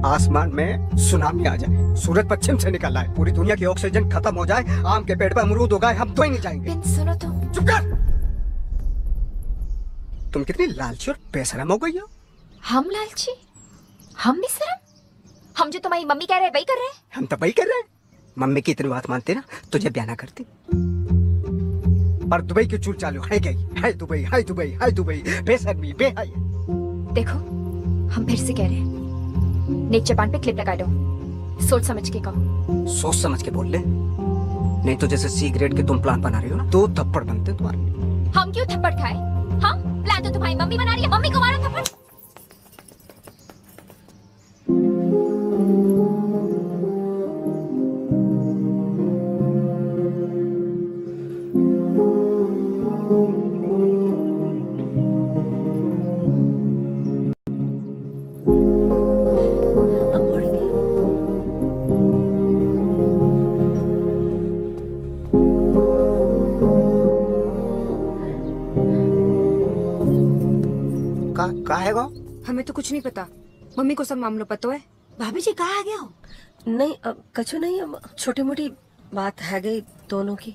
आसमान में सुनामी आ जाए, सूरज पश्चिम से निकल आए, पूरी दुनिया की ऑक्सीजन खत्म हो जाए, आम के पेड़ पर अमरूद उगाए, हम तो ही नहीं जाएंगे। सुनो तो। चुप कर। तुम कितनी लालची और बेशरम हो गई हो। हम लालची? हम बेशरम? हम जो तुम्हारी मम्मी कह रहे वही कर रहे हैं। हम तो वही कर रहे हैं। मम्मी की इतनी बात मानते ना, तुझे ब्याह ना करती। पर दुबई की चूल चालू है गई, है दुबई, है दुबई, है दुबई, बेशर्मी, बेहया। देखो हम फिर से कह रहे हैं, नेक जबान पे क्लिप लगा दो, सोच समझ के कहो। सोच समझ के बोल ले, नहीं तो जैसे सी ग्रेड के तुम प्लान बना रही हो ना, 2 थप्पड़ बनते तुम्हारे। हम क्यों थप्पड़ खाए? हाँ, प्लान तो तुम्हारी मम्मी बना रही है, मम्मी को मारो थप्पड़। हमें तो कुछ नहीं पता, मम्मी को सब मामलों पता है। भाभी जी कहाँ आ गया हो? नहीं कछु नहीं, छोटी मोटी बात है गई दोनों की।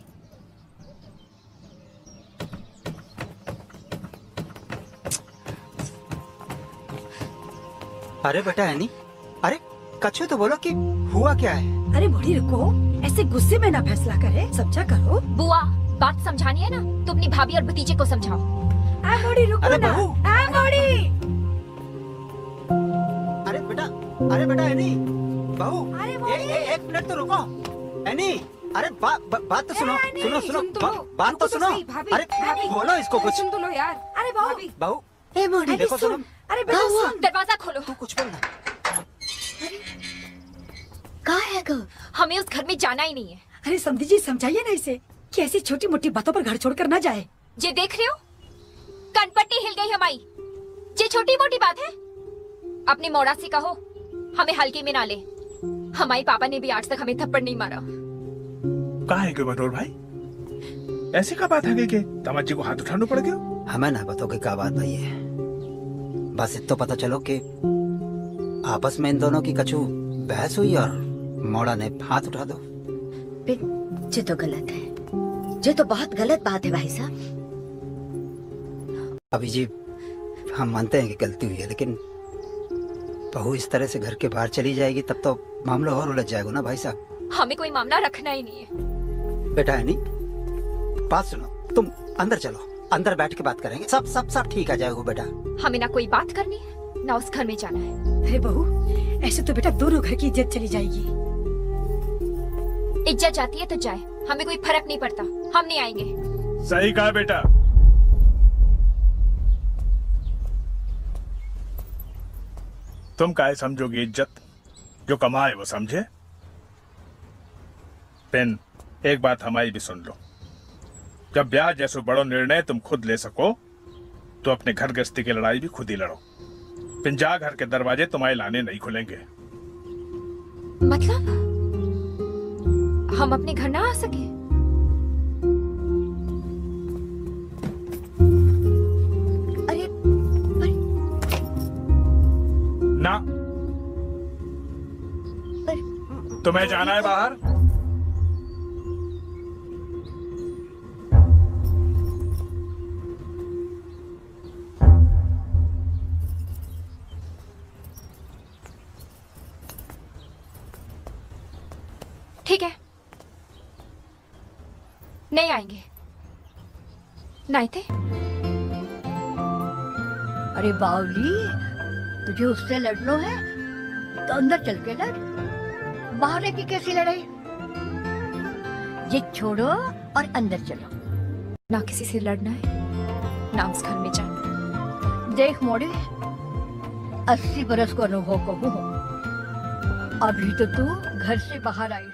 अरे बेटा है नहीं, अरे कछु तो बोलो कि हुआ क्या है? अरे बूढ़ी रुको, ऐसे गुस्से में ना फैसला करे, समझा करो। बुआ बात समझानी है ना तो अपनी भाभी और भतीजे को समझाओ। बूढ़ी रुको ना, बूढ़ी। अरे बेटा एनी, बहू, एक मिनट तो रुको। एनी, अरे बात तो सुनो, सुनो, बात तो सुनो। अरे बोलो इसको कुछ। सुन तो लो यार। अरे बहू, ए मोड़ी देखो सुनो। अरे बेटा सुन, दरवाजा खोलो। तू कुछ बोलना। कहाँ है घर? हमें उस घर में जाना ही नहीं है। अरे समझी जी समझाइए ना इसे कि ऐसी छोटी मोटी बातों पर घर छोड़कर ना जाए। ये देख रहे हो, कनपट्टी हिल गई हमारी। ये छोटी मोटी बात है? अपने मोड़ा से कहो हमें हल्के में ना ले। हमारे पापा ने भी आज तक हमें थप्पड़ नहीं मारा। कहाँ है क्यों बटोर भाई? ऐसी क्या बात है कि दामाद को हाथ उठाना पड़ गया? हमें ना बताओ कि क्या बात भाई है, बस इतना पता चलो कि आपस में इन दोनों की कछु बहस हुई और मोड़ा ने हाथ उठा दो। ये तो गलत है, ये तो बहुत गलत बात है भाई साहब। अभी जी हम मानते हैं कि गलती हुई है, लेकिन बहू इस तरह से घर के बाहर चली जाएगी तब तो मामला और उलझ जाएगा ना भाई साहब। हमें कोई मामला रखना ही नहीं है। बेटा है नहीं, बात सुनो, तुम अंदर चलो, अंदर बैठ के बात करेंगे, सब ठीक आ जाएगा बेटा। हमें ना कोई बात करनी है ना उस घर में जाना है। अरे बहू, ऐसे तो बेटा दोनों घर की इज्जत चली जाएगी। इज्जत जाती है तो जाए, हमें कोई फर्क नहीं पड़ता, हम नहीं आएंगे। सही कहा बेटा। तुम काहे समझोगे इज्जत? जो कमाए वो समझे। पेन, एक बात हमारी भी सुन लो। जब ब्याह जैसे बड़ो निर्णय तुम खुद ले सको तो अपने घर गृहस्थी की लड़ाई भी खुद ही लड़ो। पिंजा घर के दरवाजे तुम्हारे लाने नहीं खुलेंगे। मतलब हम अपने घर ना आ सके? अरे ना, तुम्हें जाना है बाहर? ठीक है, नहीं आएंगे। नहीं थे। अरे बावली, तुझे उससे लड़ना है तो अंदर चल के लड़, बाहर की कैसी लड़ाई? जिद छोड़ो और अंदर चलो। ना किसी से लड़ना है, ना उस घर में जाना। देख मोड़ी, 80 बरस को अनुभव को हूँ, अभी तो तू घर से बाहर आई है।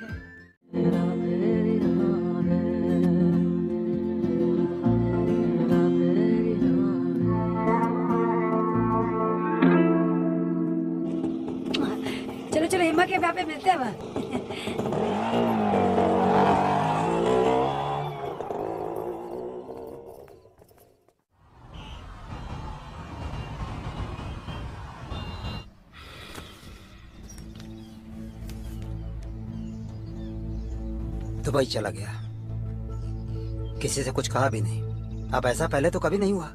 चलो चलो, हिमा के ब्याह पे मिलते हैं वहाँ। दुबई चला गया, किसी से कुछ कहा भी नहीं। अब ऐसा पहले तो कभी नहीं हुआ।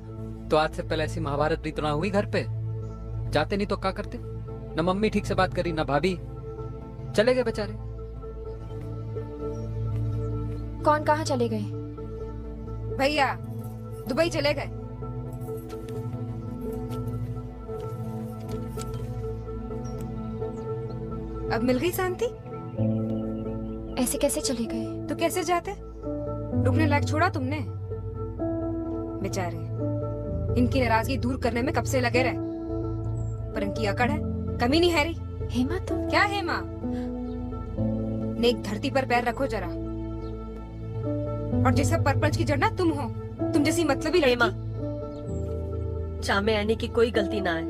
तो आज से पहले ऐसी महाभारत भी तो ना हुई घर पे। जाते नहीं तो क्या करते? न मम्मी ठीक से बात करी, न भाभी, चले गए बेचारे। कौन कहाँ चले गए? भैया दुबई चले गए। अब मिल गई शांति? ऐसे कैसे चले गए? तो कैसे जाते? रुकने लायक छोड़ा तुमने? बेचारे, इनकी नाराजगी दूर करने में कब से लगे रहे, पर इनकी अकड़ है, कमी नहीं है रही। हेमा तुम? क्या हेमा? नेक धरती पर पैर रखो जरा। और जैसा परपंच की जड़ ना तुम हो, तुम जैसी मतलबी हेमा, चामे आने की कोई गलती ना है,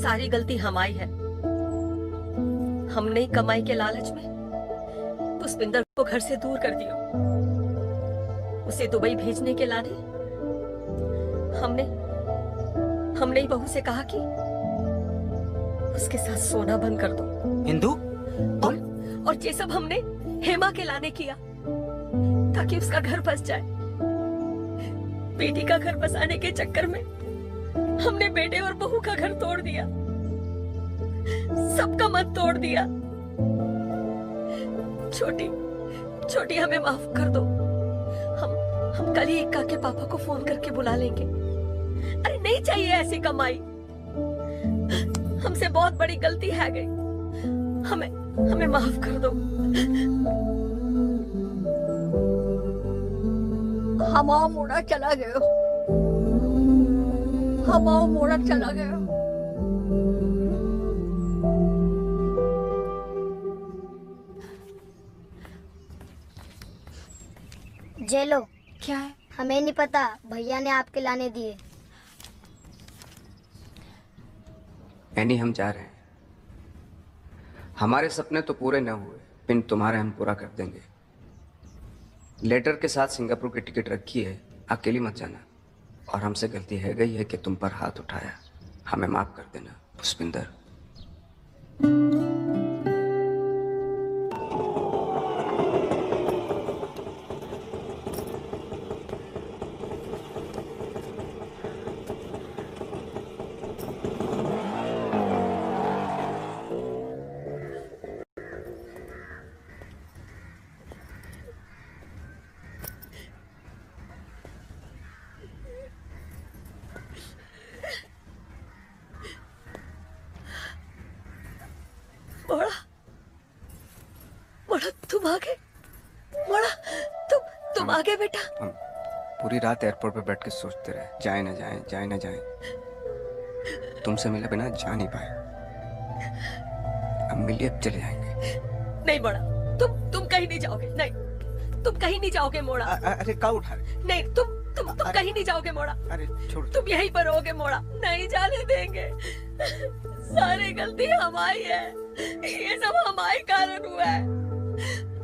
सारी गलती हमारी है। हमने कमाई के लालच में पुष्पिंदर को घर से दूर कर दिया। उसे दुबई भेजने के लाने हमने ही बहू से कहा कि उसके साथ सोना बंद कर दो। इंदु, और ये सब हमने हेमा के लाने किया ताकि उसका घर बस जाए। बेटी का घर बसाने के चक्कर में हमने बेटे और बहू का घर तोड़ दिया, सबका मन तोड़ दिया। छोटी हमें माफ कर दो। हम कल ही इक्का के पापा को फोन करके बुला लेंगे। अरे नहीं चाहिए ऐसी कमाई, हमसे बहुत बड़ी गलती है गई, हमें माफ कर दो। हमारा मोड़ा चला गयो, हमारा मोड़ा चला गयो। जेलो। क्या है? हमें नहीं पता, भैया ने आपके लाने दिए। एनी, हम जा रहे हैं। हमारे सपने तो पूरे न हुए, पिन तुम्हारे हम पूरा कर देंगे। लेटर के साथ सिंगापुर की टिकट रखी है, अकेली मत जाना। और हमसे गलती है गई है कि तुम पर हाथ उठाया, हमें माफ कर देना पुष्पिंदर। मोड़ा मोड़ा तुम आगे, मोड़ा तुम आगे बेटा। हम पूरी रात एयरपोर्ट पे बैठ के सोचते रहे, जाए ना जाए, जाए ना जाए। तुमसे मिले बिना जा नहीं पाए। अब मिलिए, अब चले जाएंगे। नहीं मोड़ा, तुम कहीं नहीं जाओगे, नहीं तुम कहीं नहीं जाओगे मोड़ा। अरे क्या उठा रहे? नहीं तुम कहीं नहीं जाओगे मोड़ा। अरे छोड़, तुम यहीं पर रहोगे मोड़ा, नहीं जाने देंगे। सारी गलती हमारी है, ये सब हमारे कारण हुआ है।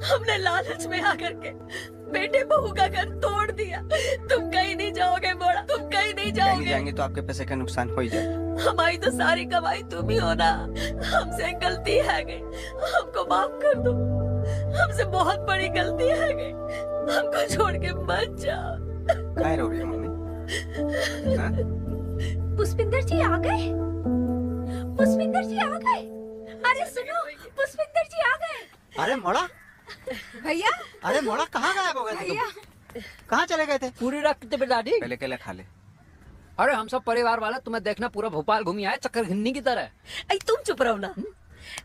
हमने लालच में आकर के बेटे बहू का घर तोड़ दिया। तुम कहीं नहीं जाओगे मोड़ा, तुम कहीं नहीं जाओगे। जाएंगे तो आपके पैसे का नुकसान हो ही जाएगा। हमारी तो सारी कमाई तुम ही हो ना। हमसे गलती है गई, हमको माफ कर दो। हमसे बहुत बड़ी गलती है गई, हमको छोड़ के मत जाओ। क्या रो रही है मम्मी? पुष्पिंदर जी आ गए, पुष्पिंदर जी आ गए। अरे सुनो, पुष्पिंदर जी आ गए। अरे मोड़ा, भैया। अरे मोड़ा कहाँ गायब हो गए थे तुम? कहाँ चले गए थे? पूरी रात पे दादी पहले केला खा ले। अरे हम सब परिवार वाला तुम्हें देखना पूरा भोपाल घूमी आए चक्कर घिन्नी की तरह। ऐ तुम चुप रहो ना।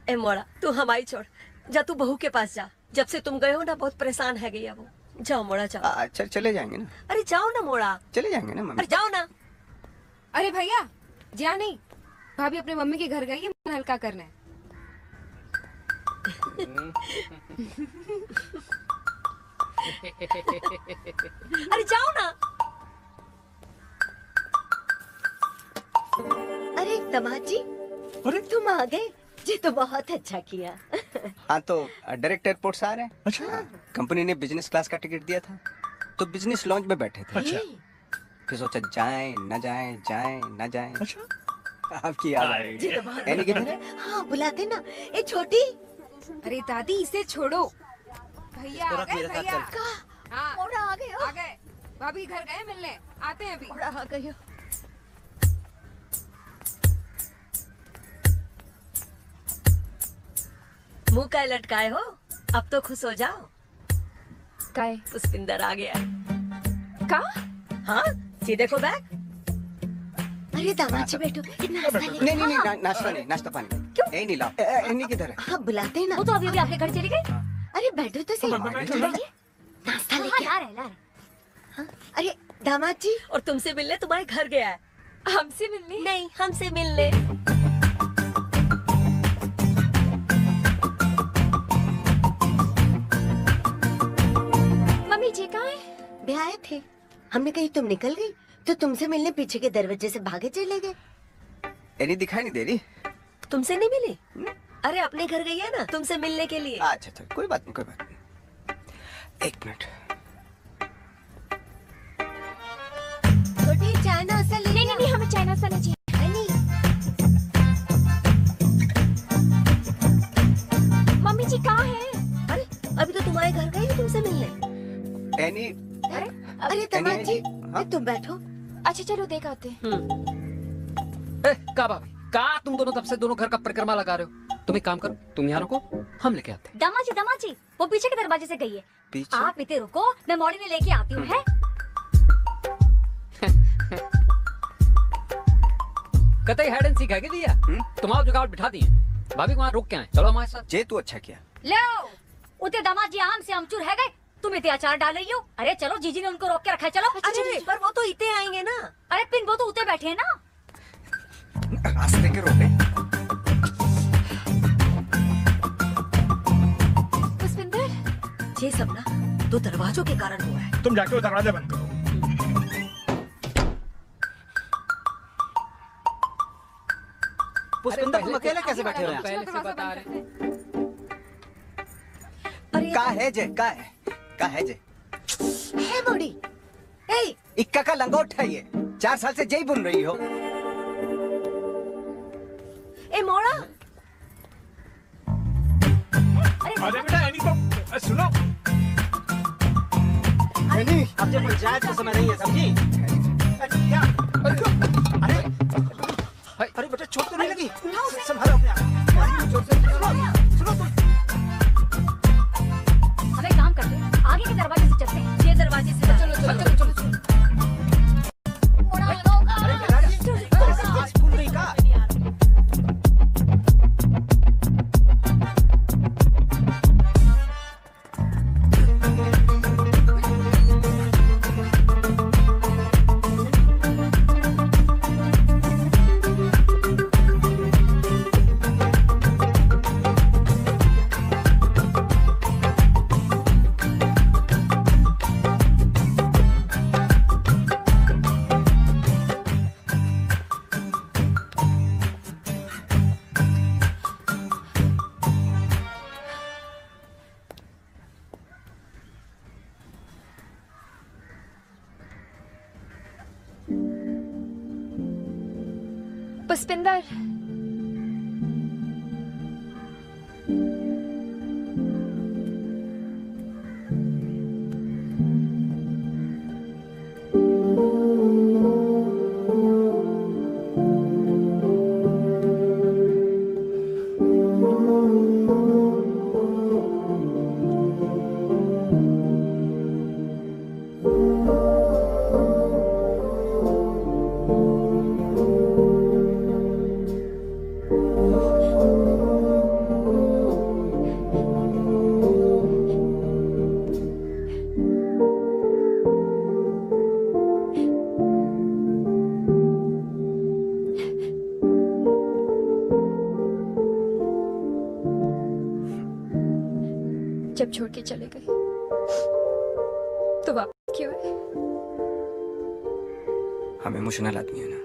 ए मोड़ा, तू हमारी छोड़ जा, तू बहू के पास जा। जब से तुम गए हो ना बहुत परेशान है गई वो। जाओ मोड़ा जाओ। अच्छा चले जाएंगे ना। अरे जाओ ना मोड़ा। चले जाएंगे ना मम्मी। अरे जाओ ना। अरे भैया जा नहीं, भाभी अपने मम्मी के घर गई है, मन हल्का करना है। अरे जाओ ना। अरे दामाद जी, अरे तुम आ गए जी, तो बहुत अच्छा किया। हाँ तो डायरेक्ट एयरपोर्ट से आ रहे हैं। अच्छा। कंपनी ने बिजनेस क्लास का टिकट दिया था, तो बिजनेस लॉन्च में बैठे थे। अच्छा। फिर सोचा जाए न जाए, जाए न जाए। अच्छा। आपकी याद आ जी तो बहुत अच्छा। हाँ बुलाते ना। ए छोटी। अरे दादी इसे छोड़ो। भैया आ गए, भैया। हाँ मोड़ा आ गए, आ गए। भाभी घर गए मिलने, आते हैं अभी। मोड़ा आ गए। मुंह का लटकाए हो, अब तो खुश हो जाओ। काय पुष्पिंदर आ गया। का? हाँ जी देखो बैग। अरे दामाद जी बैठो। नहीं नाश्ता नहीं, नाश्ता पानी क्यों नहीं लाओ। इन्हीं किधर है? हाँ बुलाते ना। वो तो अभी आपके घर चली गई। अरे बैठो तो सही। नाश्ता लेके ला रहे। अरे दामाद जी, और तुमसे मिलने तुम्हारे घर गया है। हमसे मिलने? नहीं, हमसे मिलने। मम्मी जी कहाँ है? वे आए थे, हमने कही तुम निकल गई तो तुमसे मिलने पीछे के दरवाजे से भागे चले गए। एनी दिखाई नहीं दे रही? तुमसे नहीं मिली? अरे अपने घर गई है ना तुमसे मिलने के लिए। अच्छा कोई बात नहीं, कोई बात नहीं। एक मिनट। छोटी चाय नाश्ता ले। नहीं हमें चाय नाश्ता नहीं चाहिए। मम्मी जी कहाँ है? अरे अभी तो तुम्हारे घर गई तुमसे मिलने। एनी। अरे दामाद जी तुम बैठो। अच्छा चलो देख आते हैं। का भाभी का तुम दोनों तब से दोनों घर का परिक्रमा लगा रहे हो? तुम एक काम करो, तुम यहाँ रुको, हम लेके आते हैं। दामाद जी वो पीछे के दरवाजे से गई है। पीछे? आप इतने रुको, मैं मॉर्निंग में लेके आती हूँ। है कतई हाइड एंड सीख है दिया। तुम आओ जुगाड़ बिठा दिए, भाभी को वहाँ रोक के आए। चलो हमारे साथ। जे तू अच्छा किया। लो उते दामाद जी आम से अमचूर है गए, तुम इतने अचार डाल रही हो। अरे चलो जीजी ने उनको रोक के रखा है। चलो। अरे पर वो तो इतने आएंगे ना। अरे पिन वो तो उते बैठे हैं ना। रास्ते के रोके। पुष्पिंदर, ये सब ना तो दरवाजों के कारण हुआ है। तुम जाके वो दरवाजा बंद करो। पुष्पिंदर तुम अकेले कैसे बैठे हो? पहले से बता रहे। का है जे? हे मोड़ी, ए इक्का का लंगोट है ये। 4 साल से जय बुन रही हो। ए मोड़ा। अरे बेटा एनी को सुनो। एनी, अब जो पंचायत का समय नहीं है, समझी? क्या? अरे बेटा चोट तो नहीं लगी? संभालो अपने आप। सुनो तुम। हम एक काम करते हैं, आगे के दरवाजे से चलते हैं। ये दरवाजे से चलो। अरे स्कूल नहीं का? पुष्पिंदर, जब छोड़ के चले गए तो वापस क्यों है? हम इमोशनल आदमी है ना,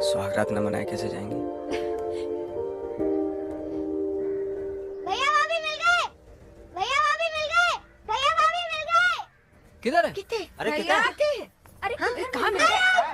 सुहागरात न मनाए कैसे जाएंगे? भैया भाभी मिल गए, भैया भाभी मिल गए, भैया भाभी मिल गए। किधर है? कितने? अरे भैया, किधर? अरे कहाँ मिल गए?